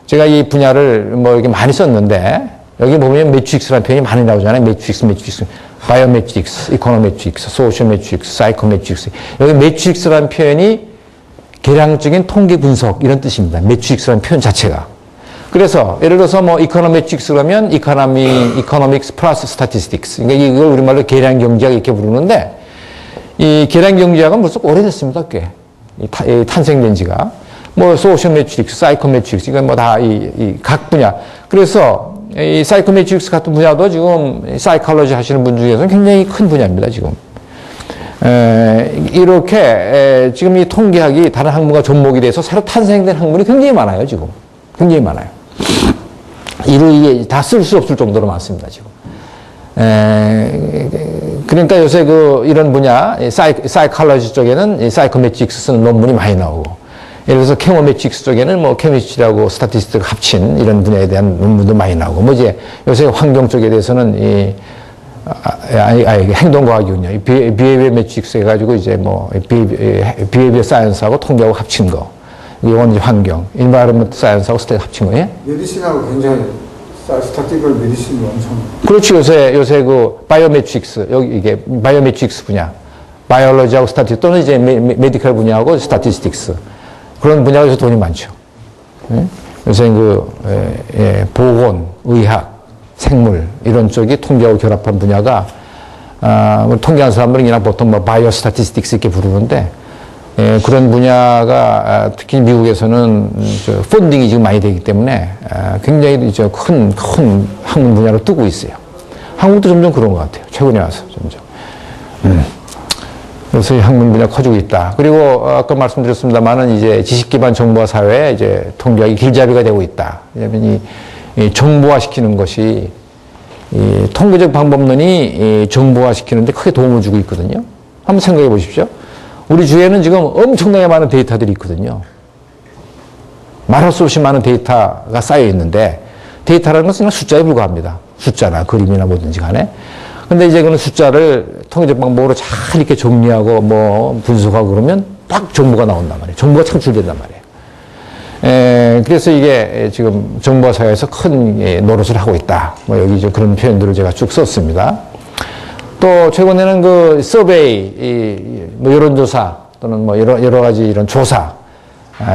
제가 이 분야를 이렇게 많이 썼는데 여기 보면 매트릭스라는 표현이 많이 나오잖아요. 매트릭스. 바이오매트릭스, 이코노매트릭스, 소셜매트릭스, 사이코매트릭스. 여기 매트릭스라는 표현이 계량적인 통계 분석 이런 뜻입니다. 매트릭스라는 표현 자체가. 그래서 예를 들어서 이코노매트릭스 그러면 이코노믹스 플러스 스태티스틱스. 그러니까 이걸 우리말로 계량 경제학 이렇게 부르는데 이 계량 경제학은 벌써 오래됐습니다. 꽤. 탄생된 지가. 소셜매트릭스, 사이코매트릭스 이건 다 각 분야. 그래서 이 사이코매트릭스 같은 분야도 지금 사이콜로지 하시는 분 중에서는 굉장히 큰 분야입니다, 지금. 이렇게 지금 이 통계학이 다른 학문과 접목이 돼서 새로 탄생된 학문이 굉장히 많아요, 지금. 굉장히 많아요. 이게 다 쓸 수 없을 정도로 많습니다, 지금. 그러니까 요새 이런 분야, 사이콜로지 쪽에는 사이코매트릭스 쓰는 논문이 많이 나오고, 예를 들어서 케모매트릭스 쪽에는 케미스트리하고 스태티스틱을 합친 이런 분야에 대한 논문도 많이 나오고, 이제 요새 환경 쪽에 대해서는 행동과학이군요. 비헤비어 매트릭스 해가지고 이제 비헤비어 사이언스하고 통계하고 합친 거. 이건 이제 환경, 인바이러먼트 사이언스하고 스태티 합친 거예요. 메디신하고 굉장히 스태티컬 메디신이 엄청. 그렇죠. 요새 바이오매트릭스, 여기 이게 바이오매트릭스 분야. 바이올로지하고 스태티 또는 이제 메디컬 분야하고 스태티스틱스. 그런 분야에서 돈이 많죠. 요새 보건, 의학, 생물 이런 쪽이 통계하고 결합한 분야가 통계하는 사람들은 그냥 보통 뭐 바이오 스태티스틱스 이렇게 부르는데 그런 분야가 특히 미국에서는 펀딩이 지금 많이 되기 때문에 굉장히 큰 학문 분야로 뜨고 있어요. 한국도 점점 그런 것 같아요. 최근에 와서 점점. 그래서 이 학문 분야 커지고 있다. 그리고 아까 말씀드렸습니다만은 이제 지식 기반 정보화 사회에 이제 통계학이 길잡이가 되고 있다. 왜냐하면 이 정보화 시키는 것이 이 통계적 방법론이 이 정보화 시키는데 크게 도움을 주고 있거든요. 한번 생각해 보십시오. 우리 주위에는 지금 엄청나게 많은 데이터들이 있거든요. 말할 수 없이 많은 데이터가 쌓여 있는데 데이터라는 것은 그냥 숫자에 불과합니다. 숫자나 그림이나 뭐든지 간에. 근데 이제 그런 숫자를 통계적 방법으로 잘 이렇게 정리하고 뭐 분석하고 그러면 딱 정보가 나온단 말이에요. 정보가 창출된단 말이에요. 그래서 이게 지금 정보화 사회에서 큰 노릇을 하고 있다. 뭐 여기 이제 그런 표현들을 제가 쭉 썼습니다. 또 최근에는 그 서베이, 뭐 여론조사 또는 뭐 여러 가지 이런 조사,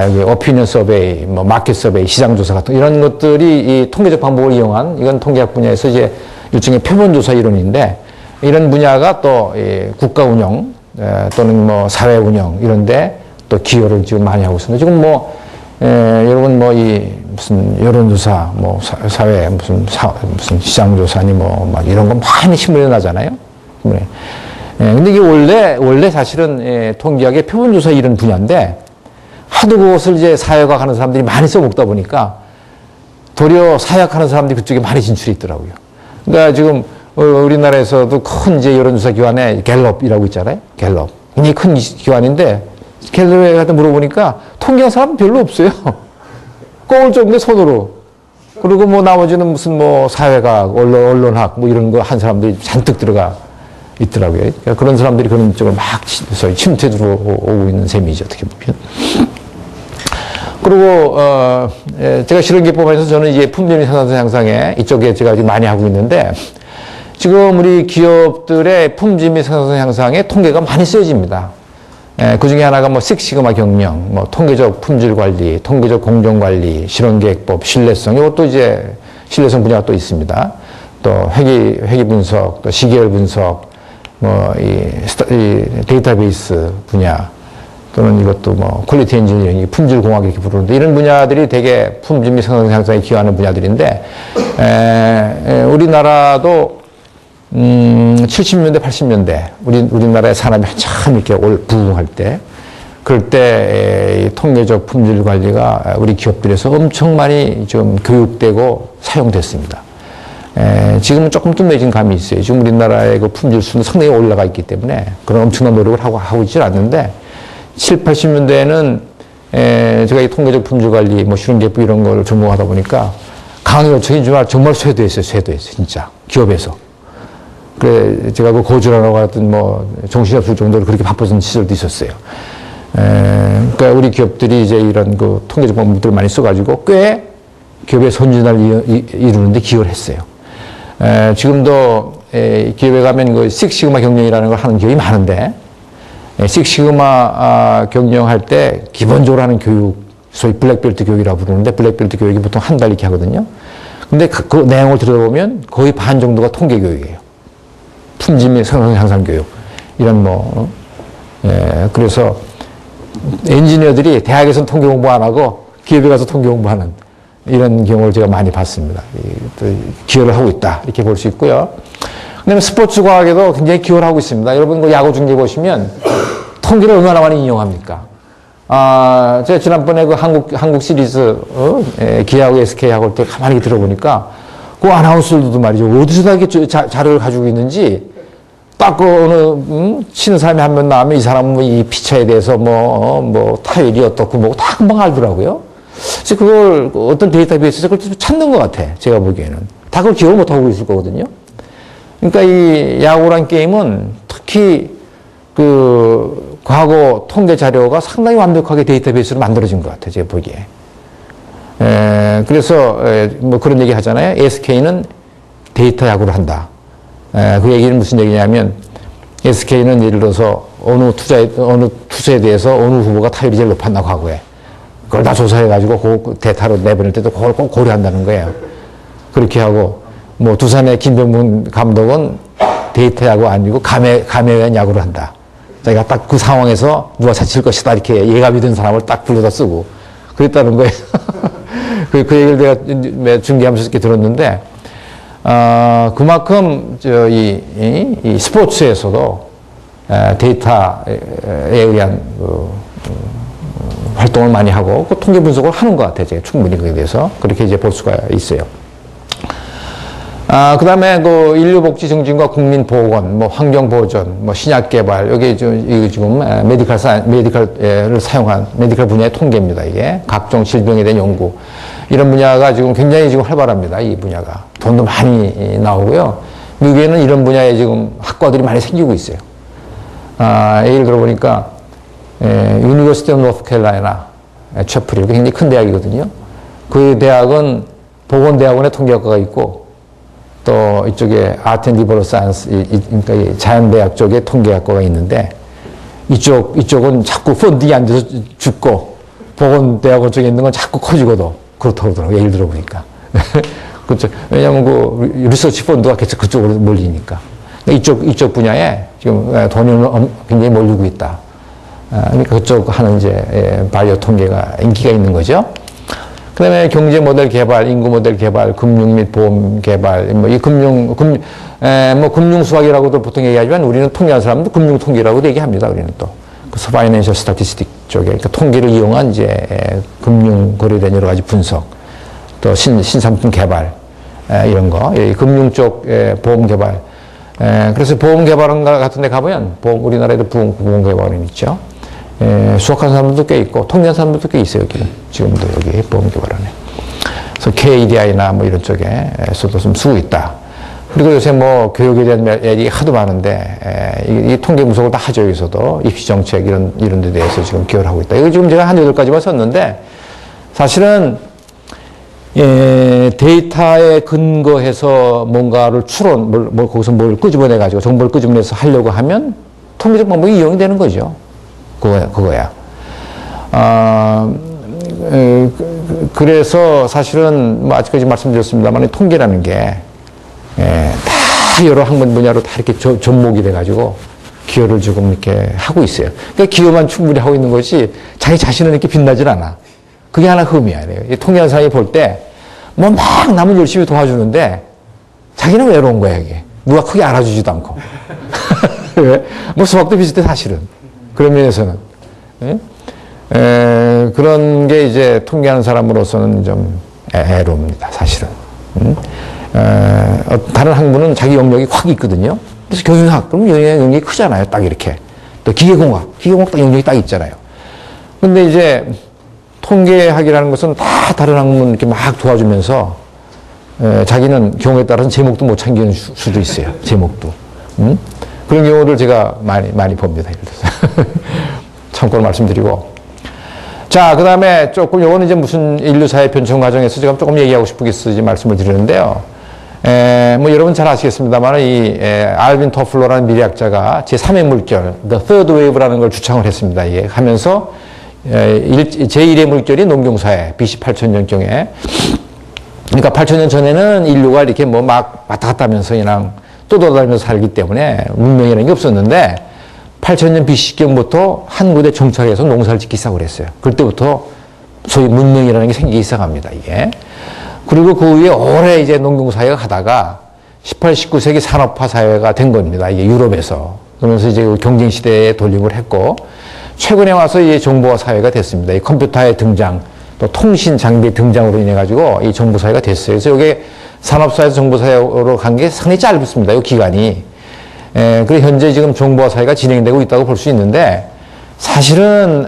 여기 오피니언 서베이, 뭐 마켓 서베이, 시장조사 같은 이런 것들이 이 통계적 방법을 이용한 이건 통계학 분야에서 이제 일종의 표본조사 이론인데 이런 분야가 또 국가 운영 또는 뭐 사회 운영 이런데 또 기여를 지금 많이 하고 있습니다. 지금 뭐 여러분 뭐 이 무슨 여론조사 뭐 사회 무슨 시장조사니 뭐 막 이런 거 많이 신문에 나잖아요. 근데 이게 원래 사실은 통계학의 표본조사 이런 분야인데 하도 그것을 이제 사회과학 하는 사람들이 많이 써먹다 보니까 도리어 사회학 하는 사람들이 그쪽에 많이 진출이 있더라고요. 그러니까 지금 우리나라에서도 큰 이제 여론조사 기관에 갤럽이라고 있잖아요. 갤럽. 굉장히 큰 기관인데 갤럽에 가서 물어보니까 통계한 사람 별로 없어요. 꼽을 정도의 손으로. 그리고 뭐 나머지는 무슨 뭐 사회과학, 언론학 뭐 이런 거 한 사람들이 잔뜩 들어가 있더라고요. 그러니까 그런 사람들이 그런 쪽을 막 침투해 들어오고 있는 셈이죠. 어떻게 보면. 그리고 제가 실험기법에서 저는 이제 품질 생산성 향상에 이쪽에 제가 지금 많이 하고 있는데 지금 우리 기업들의 품질 및 생산성 향상에 통계가 많이 쓰여집니다. 그 중에 하나가 뭐 식시그마 경영, 뭐 통계적 품질 관리, 통계적 공정 관리, 실험계획법, 신뢰성 이것도 이제 신뢰성 분야가 또 있습니다. 또 회계 분석, 또 시계열 분석, 뭐 이 데이터베이스 분야. 또는 이것도 뭐 퀄리티 엔지니어링, 품질 공학 이렇게 부르는데 이런 분야들이 되게 품질 및 생산 향상에 기여하는 분야들인데 우리나라도 70년대, 80년대 우리나라의 산업이 한참 이렇게 부흥할 때 그럴 때 통계적 품질 관리가 우리 기업들에서 엄청 많이 좀 교육되고 사용됐습니다. 지금은 조금 뜸해진 감이 있어요. 지금 우리나라의 그 품질 수는 상당히 올라가 있기 때문에 그런 엄청난 노력을 하고 있지 않는데 7, 80년대에는 제가 이 통계적 품질 관리, 뭐 실험계획 이런 걸 전공하다 보니까 강의 요청이 정말 쇄도했어요, 진짜. 기업에서. 그래, 제가 그 고졸하라고 하던 뭐 정신이 없을 정도로 그렇게 바빠진 시절도 있었어요. 그러니까 우리 기업들이 이제 이런 그 통계적 방법들을 많이 써가지고 꽤 기업의 선진화를 이루는데 기여를 했어요. 지금도 기업에 가면 그 식시그마 경영이라는 걸 하는 기업이 많은데 식시그마 경영할 때 기본적으로 하는 교육, 소위 블랙벨트 교육이라고 부르는데 블랙벨트 교육이 보통 한 달 이렇게 하거든요. 근데 그 내용을 들여다보면 거의 반 정도가 통계 교육이에요. 품질 및 생산 향상 교육. 이런 뭐, 그래서 엔지니어들이 대학에서는 통계 공부 안 하고 기업에 가서 통계 공부하는 이런 경우를 제가 많이 봤습니다. 기여를 하고 있다. 이렇게 볼 수 있고요. 그다음에 스포츠 과학에도 굉장히 기여를 하고 있습니다. 여러분 그 야구 중계 보시면 통계를 얼마나 많이 인용합니까? 제가 지난번에 그 한국 시리즈, 기아하고 SK하고 할 때 가만히 들어보니까 그 아나운서들도 말이죠. 어디서 다 이렇게 자료를 가지고 있는지 딱 그 어느, 치는 사람이 한 명 나오면 이 사람은 이 피처에 대해서 뭐 타율이 어떻고 뭐 다 금방 알더라고요. 그래서 그걸 어떤 데이터베이스에서 그걸 찾는 것 같아. 제가 보기에는. 다 그걸 기억을 못하고 있을 거거든요. 그러니까 이 야구란 게임은 특히 그 과거 통계 자료가 상당히 완벽하게 데이터베이스로 만들어진 것 같아요. 제가 보기에. 그래서 뭐 그런 얘기 하잖아요. SK는 데이터 야구를 한다. 그 얘기는 무슨 얘기냐면 SK는 예를 들어서 어느 투수에 대해서 어느 후보가 타율이 제일 높았나 과거에. 그걸 다 조사해가지고 그 데이터로 내보낼 때도 그걸 꼭 고려한다는 거예요. 그렇게 하고 뭐 두산의 김병문 감독은 데이터 야구 아니고 감에 의한 야구를 한다. 자기가 딱 그 상황에서 누가 다칠 것이다 이렇게 예감이 든 사람을 딱 불러다 쓰고 그랬다는 거예요. 그 얘기를 내가 중계하면서 이렇게 들었는데, 그만큼 이 스포츠에서도 데이터에 의한 활동을 많이 하고 그 통계 분석을 하는 것 같아요. 제가 충분히 거기에 대해서 그렇게 이제 볼 수가 있어요. 그 다음에 그 인류복지 증진과 국민보건, 뭐 환경보전, 뭐 신약개발, 여기 지금 메디컬을 사용한 메디컬 분야의 통계입니다. 이게 각종 질병에 대한 연구. 이런 분야가 지금 굉장히 지금 활발합니다. 이 분야가. 돈도 많이 나오고요. 미국에는 이런 분야에 지금 학과들이 많이 생기고 있어요. 예를 들어보니까, 유니버시티 오브 노스캐롤라이나, 채플이 굉장히 큰 대학이거든요. 그 대학은 보건대학원의 통계학과가 있고, 또 이쪽에 아트 앤 리버럴 사이언스, 그러니까 이 자연대학 쪽에 통계학과가 있는데, 이쪽은 자꾸 펀딩이 안 돼서 죽고, 보건대학원 쪽에 있는 건 자꾸 커지고도, 그렇다고 그러더라고요. 예를 들어보니까. 그렇죠. 왜냐하면 그 리서치 펀드가 계속 그쪽으로 몰리니까. 이쪽 분야에 지금 돈이 굉장히 몰리고 있다. 그러니까 그쪽 하는 이제 바이오 통계가 인기가 있는 거죠. 그 다음에 경제 모델 개발, 인구 모델 개발, 금융 및 보험 개발, 뭐 이 금융 수학이라고도 보통 얘기하지만 우리는 통계하는 사람도 금융 통계라고도 얘기합니다. 우리는 또. 그래서 파이낸셜 스태티스틱 쪽에, 그러니까 통계를 이용한 이제 금융 거래된 여러 가지 분석, 또 신상품 개발, 이런 거, 금융 쪽 보험 개발. 그래서 보험 개발원 같은 데 가보면, 우리나라에도 보험 개발원 있죠. 수학하는 사람들도 꽤 있고, 통계하는 사람들도 꽤 있어요, 여기는. 지금도 여기 보험 개발원에. 그래서 KDI나 뭐 이런 쪽에서도 좀 쓰고 있다. 그리고 요새 뭐 교육에 대한 얘기 하도 많은데, 이 통계 분석을 다 하죠, 여기서도. 입시정책 이런 데 대해서 지금 기여를 하고 있다. 이거 지금 제가 한 8가지만 썼는데, 사실은, 데이터에 근거해서 뭔가를 거기서 뭘 끄집어내가지고, 정보를 끄집어내서 하려고 하면, 통계적 방법이 이용이 되는 거죠. 그거야. 그래서 사실은, 뭐 아직까지 말씀드렸습니다만, 통계라는 게, 다 여러 학문 분야로 다 이렇게 접목이 돼가지고 기여를 조금 이렇게 하고 있어요. 그러니까 기여만 충분히 하고 있는 것이 자기 자신은 이렇게 빛나질 않아. 그게 하나 흠이야. 통계하는 사람이 볼 때 뭐 막 남을 열심히 도와주는데 자기는 외로운 거야, 이게. 누가 크게 알아주지도 않고. 뭐 수학도 비슷해, 사실은. 그런 면에서는. 그런 게 이제 통계하는 사람으로서는 좀 애로웁니다, 사실은. 다른 학문은 자기 영역이 확 있거든요. 그래서 교수학, 그럼 영역이 크잖아요. 딱 이렇게. 또 기계공학 딱 영역이 딱 있잖아요. 근데 이제 통계학이라는 것은 다 다른 학문 이렇게 막 도와주면서 자기는 경우에 따라서는 제목도 못 참기는 수도 있어요. 제목도. 그런 경우를 제가 많이 봅니다. 예를 들어서. 참고로 말씀드리고. 자, 그 다음에 조금, 요거는 이제 무슨 인류사회 변천 과정에서 제가 조금 얘기하고 싶은 게 있어서 말씀을 드리는데요. 뭐 여러분 잘 아시겠습니다만, 알빈 토플러라는 미래학자가 제3의 물결, The Third Wave라는 걸 주창을 했습니다. 이게 하면서, 제1의 물결이 농경사회, BC 8000년경에. 그러니까 8000년 전에는 인류가 이렇게 뭐 막 왔다 갔다 하면서 그냥 떠돌아다니면서 살기 때문에 문명이라는 게 없었는데, 8000년 BC경부터 한 곳에 정착해서 농사를 짓기 시작을 했어요. 그때부터 소위 문명이라는 게 생기기 시작합니다, 이게. 그리고 그 후에 오래 이제 농경사회가 가다가 18, 19세기 산업화 사회가 된 겁니다, 이게 유럽에서. 그러면서 이제 경쟁시대에 돌림을 했고, 최근에 와서 이제 정보화 사회가 됐습니다. 이 컴퓨터의 등장, 또 통신 장비의 등장으로 인해가지고 이 정보사회가 됐어요. 그래서 이게 산업사회에서 정보사회로 간 게 상당히 짧습니다, 이 기간이. 그리고 현재 지금 정보화 사회가 진행되고 있다고 볼 수 있는데, 사실은,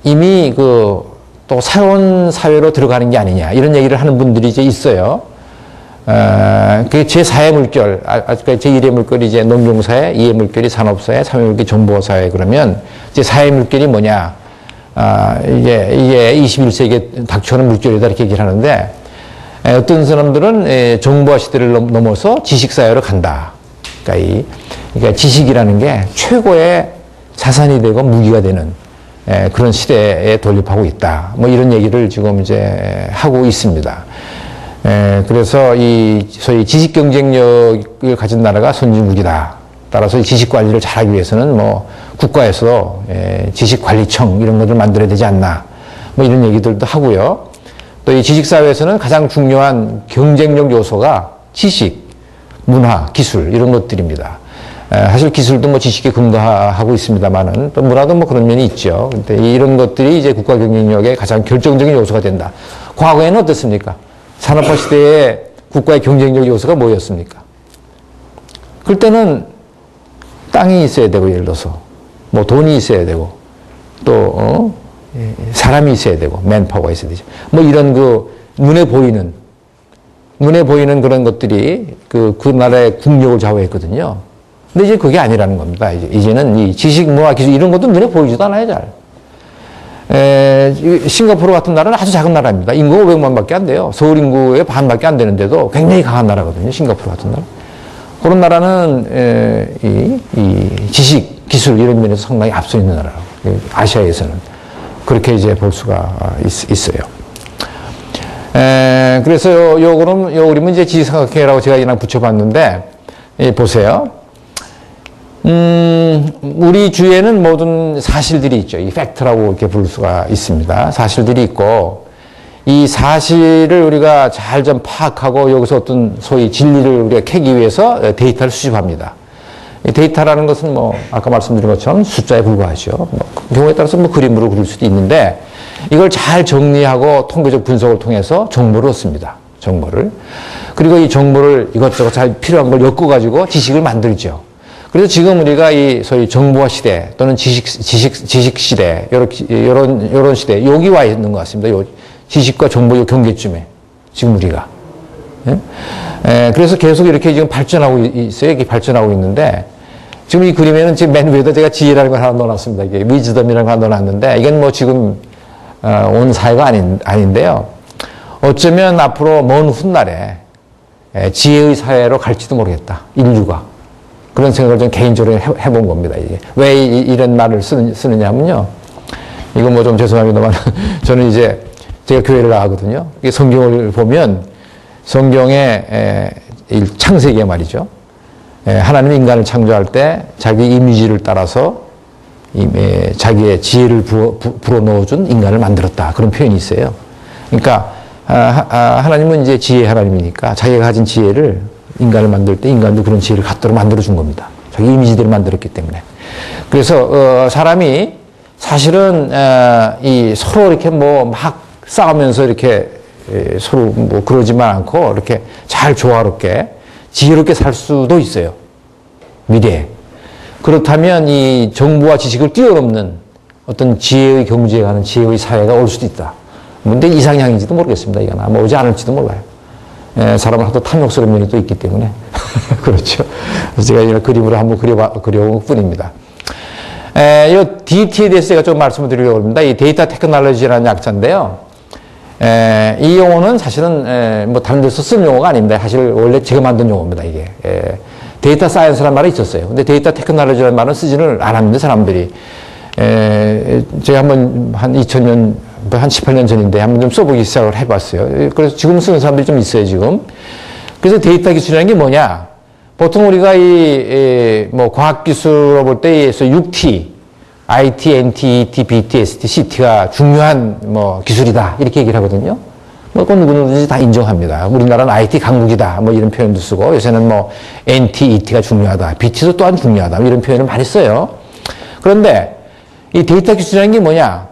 이미 또 새로운 사회로 들어가는 게 아니냐, 이런 얘기를 하는 분들이 이제 있어요. 그게 제4의 물결, 아직까지 제1의 물결이 이제 농경사회, 2의 물결이 산업사회, 3의 물결이 정보사회, 그러면 제4의 물결이 뭐냐, 이게 21세기에 닥쳐오는 물결이다, 이렇게 얘기를 하는데, 어떤 사람들은 정보화 시대를 넘어서 지식사회로 간다. 그러니까 지식이라는 게 최고의 자산이 되고 무기가 되는 그런 시대에 돌입하고 있다. 뭐 이런 얘기를 지금 이제 하고 있습니다. 그래서 이 소위 지식 경쟁력을 가진 나라가 선진국이다. 따라서 이 지식 관리를 잘하기 위해서는 뭐 국가에서 지식관리청 이런 것을 만들어야 되지 않나. 뭐 이런 얘기들도 하고요. 또 이 지식사회에서는 가장 중요한 경쟁력 요소가 지식, 문화, 기술 이런 것들입니다. 사실 기술도 뭐 지식에 근거하고 있습니다만은 또 문화도 뭐 그런 면이 있죠. 근데 이런 것들이 이제 국가 경쟁력의 가장 결정적인 요소가 된다. 과거에는 어떻습니까? 산업화 시대에 국가의 경쟁력 요소가 뭐였습니까? 그때는 땅이 있어야 되고, 예를 들어서 뭐 돈이 있어야 되고, 또 사람이 있어야 되고, 맨파워가 있어야 되죠. 뭐 이런 그 눈에 보이는 그런 것들이 그 나라의 국력을 좌우했거든요. 근데 이제 그게 아니라는 겁니다. 이제는 이 지식, 문화, 기술 이런 것도 눈에 보이지도 않아요, 잘. 싱가포르 같은 나라는 아주 작은 나라입니다. 인구가 500만밖에 안 돼요. 서울 인구의 반밖에 안 되는데도 굉장히 강한 나라거든요. 싱가포르 같은 나라. 그런 나라는 이 지식, 기술 이런 면에서 상당히 앞서 있는 나라라고. 아시아에서는 그렇게 이제 볼 수가 있어요. 그래서 요 그림은 이제 지식사각형이라고 제가 그냥 붙여봤는데 보세요. 우리 주위에는 모든 사실들이 있죠. 이 팩트라고 이렇게 부를 수가 있습니다. 사실들이 있고, 이 사실을 우리가 잘 좀 파악하고 여기서 어떤 소위 진리를 우리가 캐기 위해서 데이터를 수집합니다. 이 데이터라는 것은 뭐, 아까 말씀드린 것처럼 숫자에 불과하죠. 뭐, 경우에 따라서 뭐 그림으로 그릴 수도 있는데, 이걸 잘 정리하고 통계적 분석을 통해서 정보를 얻습니다. 정보를. 그리고 이 정보를 이것저것 잘 필요한 걸 엮어가지고 지식을 만들죠. 그래서 지금 우리가 이 소위 정보화 시대 또는 지식 시대, 요런 시대, 여기 와 있는 것 같습니다. 요 지식과 정보의 경계쯤에, 지금 우리가. 그래서 계속 이렇게 지금 발전하고 있어요. 이렇게 발전하고 있는데, 지금 이 그림에는 지금 맨 위에다 제가 지혜라는 걸 하나 넣어놨습니다. 이게 위즈덤이라는 걸 하나 넣어놨는데, 이건 뭐 지금, 온 사회가 아닌데요. 어쩌면 앞으로 먼 훗날에 지혜의 사회로 갈지도 모르겠다. 인류가. 그런 생각을 좀 개인적으로 해본 겁니다. 이게. 왜 이런 말을 쓰느냐면요. 이거 뭐 좀 죄송합니다만, 저는 이제 제가 교회를 나가거든요. 성경을 보면, 성경의 창세기에 말이죠. 하나님이 인간을 창조할 때 자기 이미지를 따라서 자기의 지혜를 불어 넣어준 인간을 만들었다. 그런 표현이 있어요. 그러니까, 하나님은 이제 지혜의 하나님이니까 자기가 가진 지혜를 인간을 만들 때 인간도 그런 지혜를 갖도록 만들어준 겁니다. 자기 이미지대로 만들었기 때문에. 그래서, 사람이 사실은, 서로 이렇게 뭐 막 싸우면서 이렇게 서로 뭐 그러지만 않고 이렇게 잘 조화롭게 지혜롭게 살 수도 있어요. 미래에. 그렇다면 이 정보와 지식을 뛰어넘는 어떤 지혜의 경지에 가는 지혜의 사회가 올 수도 있다. 근데 이상향인지도 모르겠습니다. 이건 아마 오지 않을지도 몰라요. 사람은 하도 탐욕스러운 면이 또 있기 때문에. 그렇죠. 그래서 제가 이런 그림으로 한번 그려온 것 뿐입니다. 이 DT에 대해서 제가 좀 말씀을 드리려고 합니다. 이 데이터 테크놀로지라는 약자인데요. 이 용어는 사실은 뭐 다른 데서 쓴 용어가 아닙니다. 사실 원래 제가 만든 용어입니다. 이게. 데이터 사이언스라는 말이 있었어요. 근데 데이터 테크놀로지라는 말은 쓰지를 않았는데 사람들이. 제가 한번 한 2000년, 한 18년 전인데 한번 좀 써보기 시작을 해봤어요. 그래서 지금 쓰는 사람들이 좀 있어요, 지금. 그래서 데이터 기술이라는 게 뭐냐? 보통 우리가 뭐 과학기술로 볼 때 6T, IT, NT, ET, BT, ST, CT가 중요한 뭐 기술이다. 이렇게 얘기를 하거든요. 뭐 그건 누구든지 다 인정합니다. 우리나라는 IT 강국이다. 뭐 이런 표현도 쓰고 요새는 뭐 NT, ET가 중요하다. BT도 또한 중요하다. 이런 표현을 많이 써요. 그런데 이 데이터 기술이라는 게 뭐냐?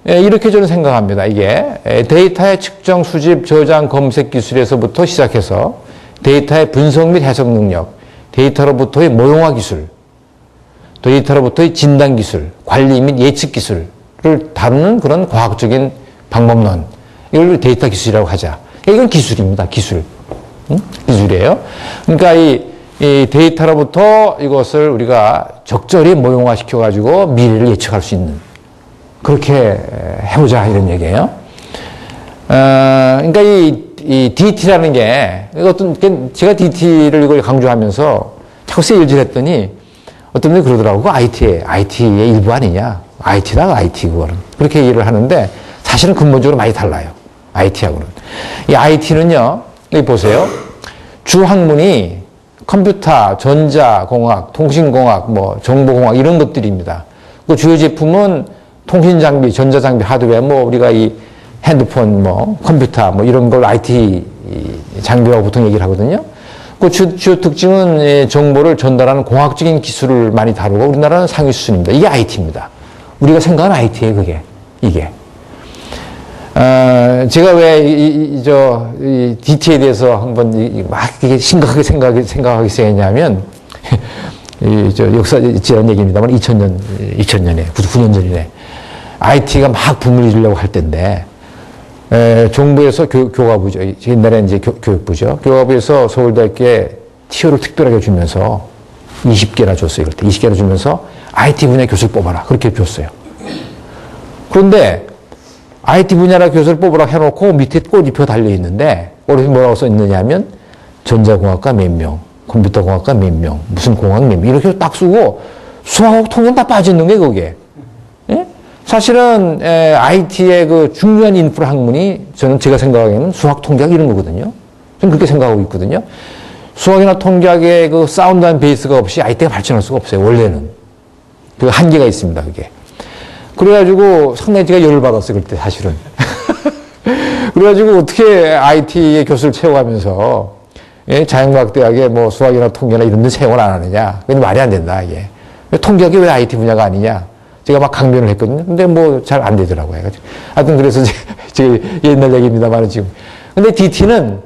이렇게 저는 생각합니다. 이게 데이터의 측정, 수집, 저장, 검색 기술에서부터 시작해서 데이터의 분석 및 해석 능력, 데이터로부터의 모형화 기술, 데이터로부터의 진단 기술, 관리 및 예측 기술을 다루는 그런 과학적인 방법론, 이걸 데이터 기술이라고 하자. 이건 기술입니다. 기술. 기술이에요. 그러니까 이 데이터로부터 이것을 우리가 적절히 모형화 시켜가지고 미래를 예측할 수 있는, 그렇게 해보자, 이런 얘기예요. 그러니까 이 DT라는 게, 제가 DT를 이걸 강조하면서 자꾸 세일질 했더니, 어떤 분이 그러더라고. IT의 일부 아니냐. IT다, IT, 그거는. 그렇게 얘기를 하는데, 사실은 근본적으로 많이 달라요. IT하고는. 이 IT는요, 여기 보세요. 주 학문이 컴퓨터, 전자공학, 통신공학, 뭐 정보공학 이런 것들입니다. 그 주요 제품은 통신장비, 전자장비, 하드웨어, 뭐 우리가 이 핸드폰, 뭐 컴퓨터, 뭐 이런 걸 IT 장비라고 보통 얘기를 하거든요. 그 주요 특징은 정보를 전달하는 공학적인 기술을 많이 다루고 우리나라는 상위 수준입니다. 이게 IT입니다. 우리가 생각하는 IT예요, 그게. 이게. 제가 왜, 이 DT에 대해서 한번 막 이게 심각하게 생각하기 시작했냐면, 역사 지난 얘기입니다만 2000년에, 9년 전이네. IT가 막 붐을 이루려고 할 때인데, 정부에서 교과부죠. 옛날에 이제 교육부죠. 교과부에서 서울대학교에 티오를 특별하게 주면서 20개나 줬어요. 그럴 때 20개나 주면서 IT 분야 교수를 뽑아라. 그렇게 줬어요. 그런데 IT 분야라 교수를 뽑으라 해놓고 밑에 꼬리표 달려있는데, 꼬리표 뭐라고 써있느냐 하면, 전자공학과 몇 명, 컴퓨터공학과 몇 명, 무슨 공학 몇 명, 이렇게 딱 쓰고, 수학하고 통계는 다 빠져있는 게 그게. 예? 사실은, IT의 그 중요한 인프라 학문이 제가 생각하기에는 수학, 통계학 이런 거거든요. 저는 그렇게 생각하고 있거든요. 수학이나 통계학의 그 사운드한 베이스가 없이 IT가 발전할 수가 없어요, 원래는. 그 한계가 있습니다, 그게. 그래가지고 상당히 제가 열을 받았어요, 그때 사실은. 그래가지고 어떻게 IT의 교수를 채워가면서 자연과학대학에 뭐 수학이나 통계나 이런 데 채용을 안 하느냐. 근데 말이 안 된다, 이게. 통계학이 왜 IT 분야가 아니냐. 제가 막 강변을 했거든요. 근데 뭐 잘 안 되더라고요. 해가지고. 하여튼 그래서 제가 옛날 얘기입니다만 지금. 근데 DT는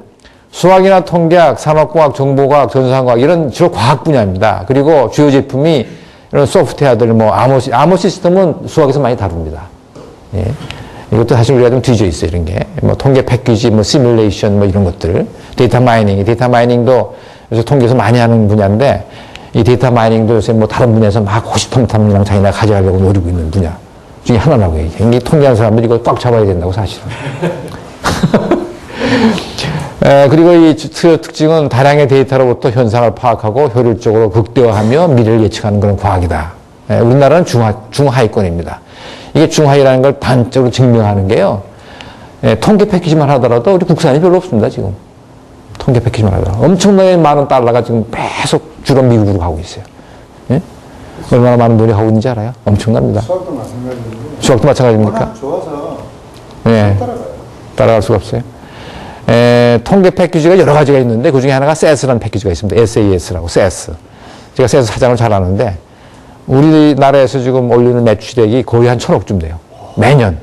수학이나 통계학, 산업공학, 정보과학, 전산과학 이런 주로 과학 분야입니다. 그리고 주요 제품이 이런 소프트웨어들, 뭐, 암호 시스템은 수학에서 많이 다룹니다. 예. 이것도 사실 우리가 좀 뒤져 있어요, 이런 게. 뭐, 통계 패키지, 뭐, 시뮬레이션, 뭐, 이런 것들. 데이터 마이닝도 요새 통계에서 많이 하는 분야인데, 이 데이터 마이닝도 요새 뭐, 다른 분야에서 막 호시탐탐이랑 자기네가 가져가려고 노리고 있는 분야 중에 하나라고 이게. 이게 통계하는 사람들이 이걸 꽉 잡아야 된다고, 사실은. 그리고 이 특징은 다량의 데이터로부터 현상을 파악하고 효율적으로 극대화하며 미래를 예측하는 그런 과학이다. 우리나라는 중하위권입니다. 이게 중하위라는 걸 단적으로 증명하는 게요. 통계 패키지만 하더라도 우리 국산이 별로 없습니다, 지금. 통계 패키지만 하더라도. 엄청나게 많은 달러가 지금 계속 주로 미국으로 가고 있어요. 예? 얼마나 많은 돈이 가고 있는지 알아요? 엄청납니다. 수학도 마찬가지인데. 수학도 마찬가지입니까? 워낙 좋아서 네. 따라갈 수가 없어요. 통계 패키지가 여러 가지가 있는데 그 중에 하나가 SES라는 패키지가 있습니다. SAS라고, SES. 제가 SES 사장을 잘 아는데 우리나라에서 지금 올리는 매출액이 거의 한 1,000억쯤 돼요. 매년.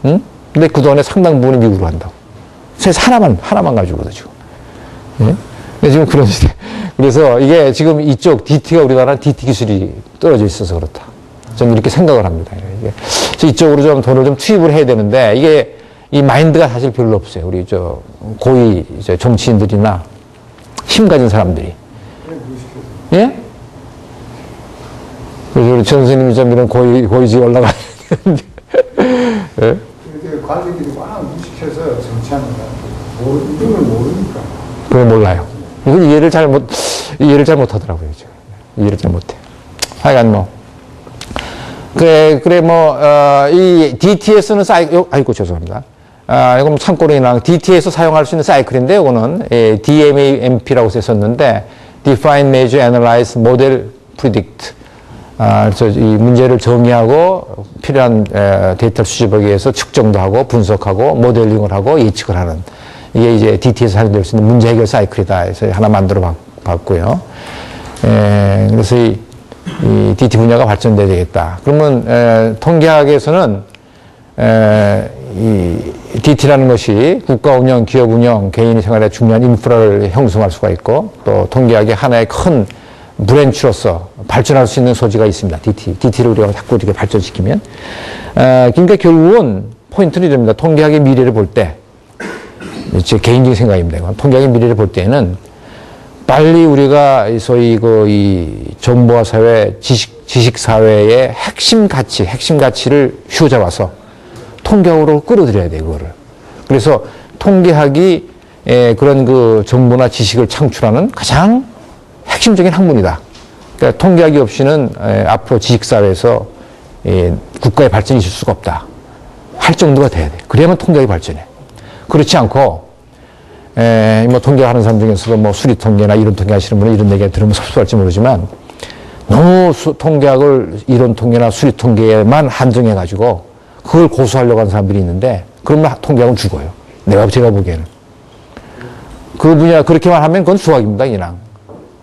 응? 근데 그 돈의 상당 부분이 미국으로 간다고. SES 하나만 가지고도 지금. 예? 근데 지금 그런 시대. 그래서 이게 지금 이쪽 DT가 우리나라는 DT 기술이 떨어져 있어서 그렇다. 저는 이렇게 생각을 합니다. 이게 이쪽으로 좀 돈을 좀 투입을 해야 되는데 이게 이 마인드가 사실 별로 없어요. 우리 고위 정치인들이나 힘 가진 사람들이. 예? 그래서 우리 전 선생님이 좀 이런 고위직에 올라가야 되는데. 예? 이렇게 관리들이 워낙 무식해서 정치합니다. 이런 걸 모르니까. 그걸 몰라요. 이걸 이해를 잘 못 하더라고요, 지금. 이해를 잘 못 해요. 하여간 뭐. 이 DT에서는 아이고, 죄송합니다. 이건 참고로 DT에서 사용할 수 있는 사이클인데, 이거는 DMAMP라고 썼는데, Define, Measure, Analyze, Model, Predict. 그래서 이 문제를 정의하고 필요한 데이터를 수집하기 위해서 측정도 하고 분석하고 모델링을 하고 예측을 하는 이게 이제 DT에서 사용될 수 있는 문제 해결 사이클이다 해서 하나 만들어 봤고요. 그래서 이 DT 분야가 발전돼야 되겠다. 그러면 통계학에서는 이 DT라는 것이 국가 운영, 기업 운영, 개인의 생활에 중요한 인프라를 형성할 수가 있고 또 통계학의 하나의 큰 브랜치로서 발전할 수 있는 소지가 있습니다. DT를 우리가 자꾸 이렇게 발전시키면. 그러니까 결국은 포인트는 이럽니다. 통계학의 미래를 볼 때, 제 개인적인 생각입니다. 통계학의 미래를 볼 때는 빨리 우리가 소위 이 정보화 사회, 지식 사회의 핵심 가치를 휘어잡아서 통계학으로 끌어들여야 돼요, 그거를. 그래서 통계학이 그런 그 정보나 지식을 창출하는 가장 핵심적인 학문이다. 그러니까 통계학이 없이는 앞으로 지식사회에서 국가의 발전이 있을 수가 없다. 할 정도가 돼야 돼. 그래야만 통계학이 발전해. 그렇지 않고, 뭐 통계하는 사람 중에서도 뭐 수리 통계나 이론 통계 하시는 분은 이런 얘기 들으면 섭섭할지 모르지만 너무 통계학을 이론 통계나 수리 통계에만 한정해가지고 그걸 고수하려고 하는 사람들이 있는데 그러면 통계학은 죽어요. 제가 보기에는. 그 분야, 그렇게만 하면 그건 수학입니다, 그냥.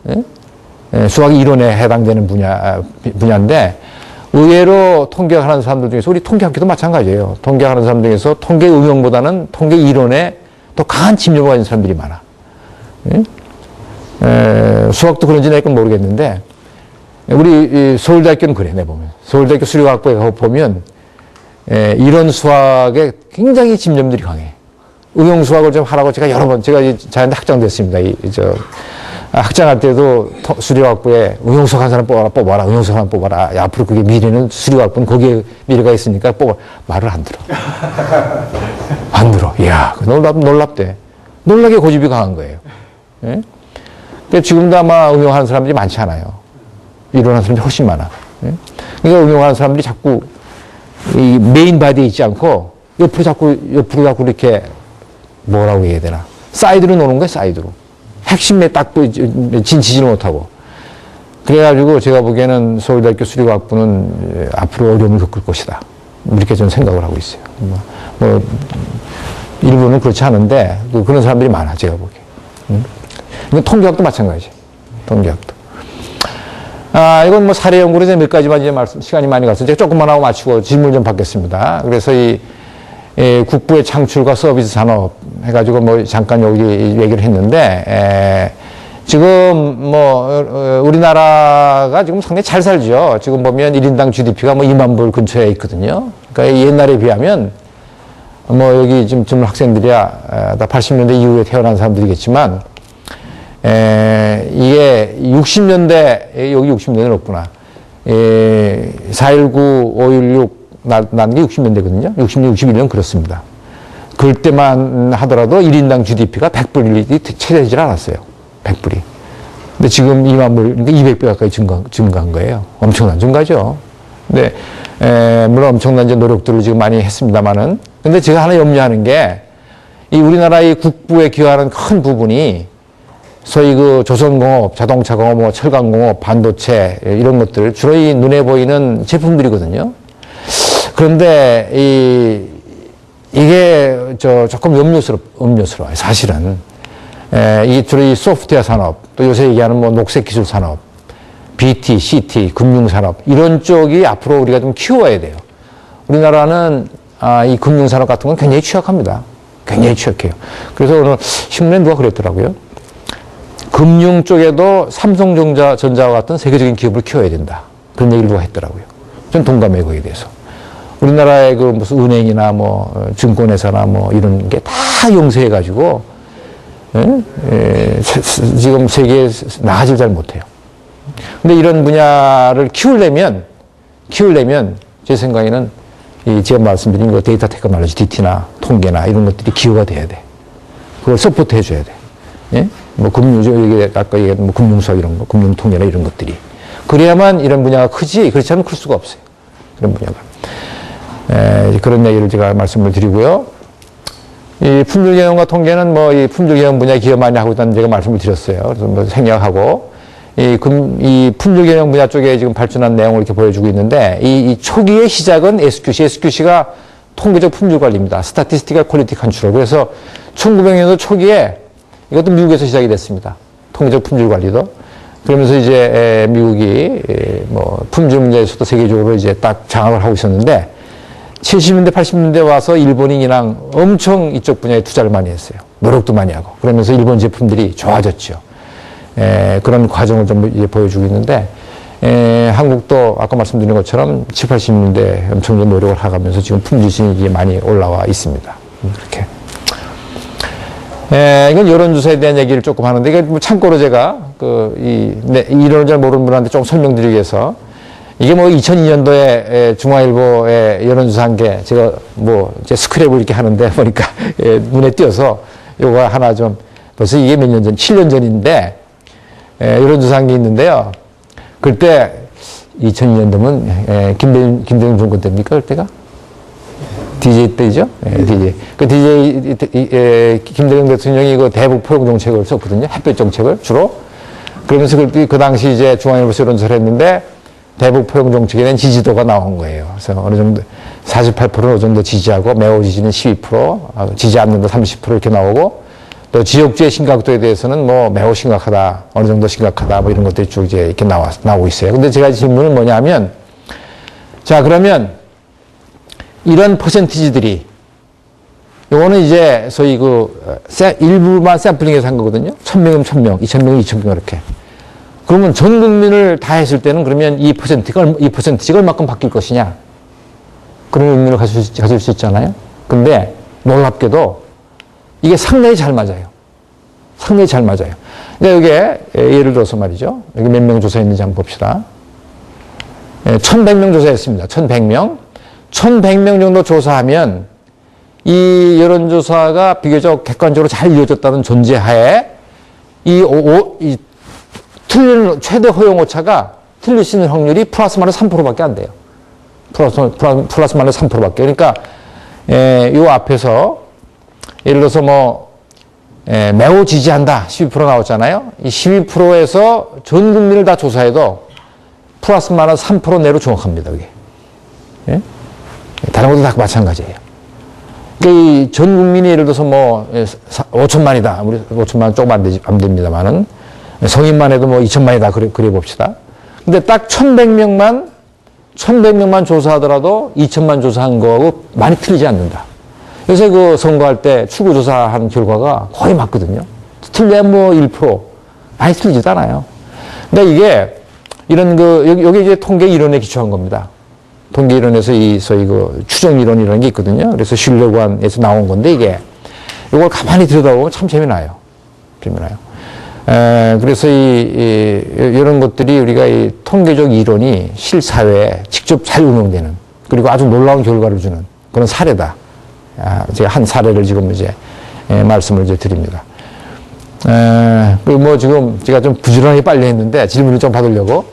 예? 수학이 이론에 해당되는 분야인데 의외로 통계하는 사람들 중에서 우리 통계학교도 마찬가지예요. 통계하는 사람 중에서 통계 응용보다는 통계 이론에 더 강한 집념을 가진 사람들이 많아. 예? 수학도 그런지 내건 모르겠는데 우리 서울대학교는 그래, 내 보면. 서울대학교 수리과학부에 가보면 이론 수학에 굉장히 집념들이 강해. 응용 수학을 좀 하라고 제가 여러 번, 제가 자연대 학장 됐습니다. 학장할 때도 수리과학부에 응용 수학 한 사람 뽑아라, 응용 수학 한 사람 뽑아라. 야, 앞으로 그게 미래는 수리과학부는 거기에 미래가 있으니까 말을 안 들어. 안 들어. 이야, 놀랍대. 놀라게 고집이 강한 거예요. 예? 근데 지금도 아마 응용하는 사람들이 많지 않아요. 이론하는 사람들이 훨씬 많아. 예? 그러니까 응용하는 사람들이 자꾸 이 메인 바디에 있지 않고 옆으로 자꾸 이렇게 뭐라고 해야 되나. 사이드로 노는 거야, 사이드로. 핵심에 딱 진치지를 못하고. 그래가지고 제가 보기에는 서울대학교 수리과학부는 앞으로 어려움을 겪을 것이다. 이렇게 저는 생각을 하고 있어요. 일부는 그렇지 않은데 그런 사람들이 많아, 제가 보기에. 이건 통계학도 마찬가지예요. 통계학도. 이건 뭐 사례 연구로 이제 몇 가지만 이제 시간이 많이 가서 제가 조금만 하고 마치고 질문 좀 받겠습니다. 그래서 국부의 창출과 서비스 산업 해가지고 뭐 잠깐 여기 얘기를 했는데, 지금 뭐, 우리나라가 지금 상당히 잘 살죠. 지금 보면 1인당 GDP가 뭐 2만 불 근처에 있거든요. 그러니까 옛날에 비하면 뭐 여기 지금 젊은 학생들이야, 다 80년대 이후에 태어난 사람들이겠지만, 이게 60년대, 여기 60년대는 없구나. 4.19, 5.16 난 게 60년대거든요. 60년, 61년 그렇습니다. 그럴 때만 하더라도 1인당 GDP가 100불이 채되질 않았어요. 100불이. 근데 지금 2만 불, 그러니까 200배 가까이 증가한 거예요. 엄청난 증가죠. 근데, 물론 엄청난 이제 노력들을 지금 많이 했습니다만은. 근데 제가 하나 염려하는 게, 이 우리나라의 국부에 기여하는 큰 부분이 소위 그 조선공업, 자동차공업, 뭐 철강공업, 반도체, 이런 것들, 주로 이 눈에 보이는 제품들이거든요. 그런데, 이게 조금 음료스러워요. 사실은. 이 주로 이 소프트웨어 산업, 또 요새 얘기하는 뭐 녹색 기술 산업, BT, CT, 금융산업, 이런 쪽이 앞으로 우리가 좀 키워야 돼요. 우리나라는, 이 금융산업 같은 건 굉장히 취약합니다. 굉장히 취약해요. 그래서 오늘 신문에 누가 그랬더라고요. 금융 쪽에도 삼성전자와 같은 세계적인 기업을 키워야 된다. 그런 얘기를 누가 했더라고요. 전 동감해요, 거기에 대해서. 우리나라의 그 무슨 은행이나 뭐 증권회사나 뭐 이런 게 다 용세해가지고, 지금 세계에 나가질 잘 못해요. 근데 이런 분야를 키우려면 제 생각에는 제가 말씀드린 거 데이터 테크놀로지, DT나 통계나 이런 것들이 기여가 돼야 돼. 그걸 서포트 해줘야 돼. 예? 뭐 아까 얘기한 뭐 금융수학 이런 거, 금융통계나 이런 것들이. 그래야만 이런 분야가 크지, 그렇지 않으면 클 수가 없어요. 이런 분야가. 그런 얘기를 제가 말씀을 드리고요. 이 품질경영과 통계는 뭐 이 품질경영 분야에 기여 많이 하고 있다는 제가 말씀을 드렸어요. 그래서 뭐 생략하고, 이 품질경영 분야 쪽에 지금 발전한 내용을 이렇게 보여주고 있는데, 이 초기의 시작은 SQC가 통계적 품질 관리입니다. Statistical Quality Control. 그래서 1900년도 초기에 이것도 미국에서 시작이 됐습니다. 통계적 품질 관리도. 그러면서 이제 미국이 뭐 품질 문제에서도 세계적으로 이제 딱 장악을 하고 있었는데, 70년대, 80년대 와서 일본이 그냥 엄청 이쪽 분야에 투자를 많이 했어요. 노력도 많이 하고. 그러면서 일본 제품들이 좋아졌죠. 그런 과정을 좀 이제 보여주고 있는데, 한국도 아까 말씀드린 것처럼 70, 80년대 엄청난 노력을 하면서 지금 품질이 많이 올라와 있습니다. 그렇게. 이건 여론조사에 대한 얘기를 조금 하는데, 이게 뭐 참고로 제가 이론을 잘 모르는 분한테 조금 설명드리기 위해서, 이게 뭐 2002년도에 중앙일보에 여론조사한 게 제가 뭐 제 스크랩을 이렇게 하는데 보니까 눈에 띄어서 요거 하나 좀 벌써 이게 몇 년 전, 7년 전인데 여론조사한 게 있는데요. 그때 2002년도면 김대중 정권 때입니까? 그때가? DJ 때죠? 예, DJ. 그 DJ, 김대중 대통령이 그 대북 포용 정책을 썼거든요. 햇볕 정책을 주로. 그러면서 그 당시 이제 중앙일보에서 이런저런 했는데 대북 포용 정책에 대한 지지도가 나온 거예요. 그래서 어느 정도 48% 정도 지지하고 매우 지지는 12%, 지지 않는다 30% 이렇게 나오고 또 지역주의 심각도에 대해서는 뭐 매우 심각하다, 어느 정도 심각하다 뭐 이런 것들이 쭉 이제 이렇게 나오고 있어요. 근데 제가 질문은 뭐냐면 자, 그러면 이런 퍼센티지들이 요거는 이제 소위 일부만 샘플링해서 한 거거든요. 1000명이면 1000명, 2000명이면 2000명 이렇게. 그러면 전 국민을 다 했을 때는 그러면 이 퍼센티지가 얼마큼 바뀔 것이냐. 그런 의미를 가질 수 있잖아요. 근데 놀랍게도 이게 상당히 잘 맞아요. 상당히 잘 맞아요. 그러니까 이게 예를 들어서 말이죠. 여기 몇 명 조사했는지 한번 봅시다. 1100명 조사했습니다. 1100명. 1100명 정도 조사하면 이 여론조사가 비교적 객관적으로 잘 이루어졌다는 존재하에 틀리는 최대 허용 오차가 틀릴 수 있는 확률이 플러스 마이너스 3%밖에 안 돼요. 플러스 마이너스 3%밖에. 그러니까 요 앞에서 예를 들어서 매우 지지한다 12% 나왔잖아요. 이 12%에서 전 국민을 다 조사해도 플러스 마이너스 3% 내로 정확합니다. 그게. 예? 다른 것도 다 마찬가지예요. 그러니까 전 국민이 예를 들어서 5천만이다. 우리 5천만 조금 안 됩니다만은 성인만 해도 2천만이다. 그래 봅시다. 근데 딱 1100명만 조사하더라도 2천만 조사한 거하고 많이 틀리지 않는다. 요새 그 선거할 때 출구조사한 결과가 거의 맞거든요. 틀려야 1%. 많이 틀리지도 않아요. 근데 이게 여기 이제 통계 이론에 기초한 겁니다. 통계 이론에서 소위 추정 이론이라는 게 있거든요. 그래서 신뢰관에서 나온 건데 이게 이걸 가만히 들여다보면 참 재미나요. 그래서 이런 것들이 우리가 이 통계적 이론이 실사회에 직접 잘 운용되는 그리고 아주 놀라운 결과를 주는 그런 사례다. 제가 한 사례를 지금 이제 말씀을 이제 드립니다. 그리고 지금 제가 좀 부지런하게 빨리 했는데 질문을 좀 받으려고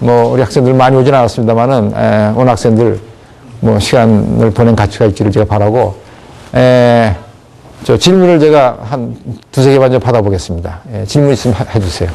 우리 학생들 많이 오진 않았습니다만은 오늘 학생들 시간을 보낸 가치가 있기를 제가 바라고 저 질문을 제가 한 두세 개만 좀 받아보겠습니다. 질문 있으면 해주세요.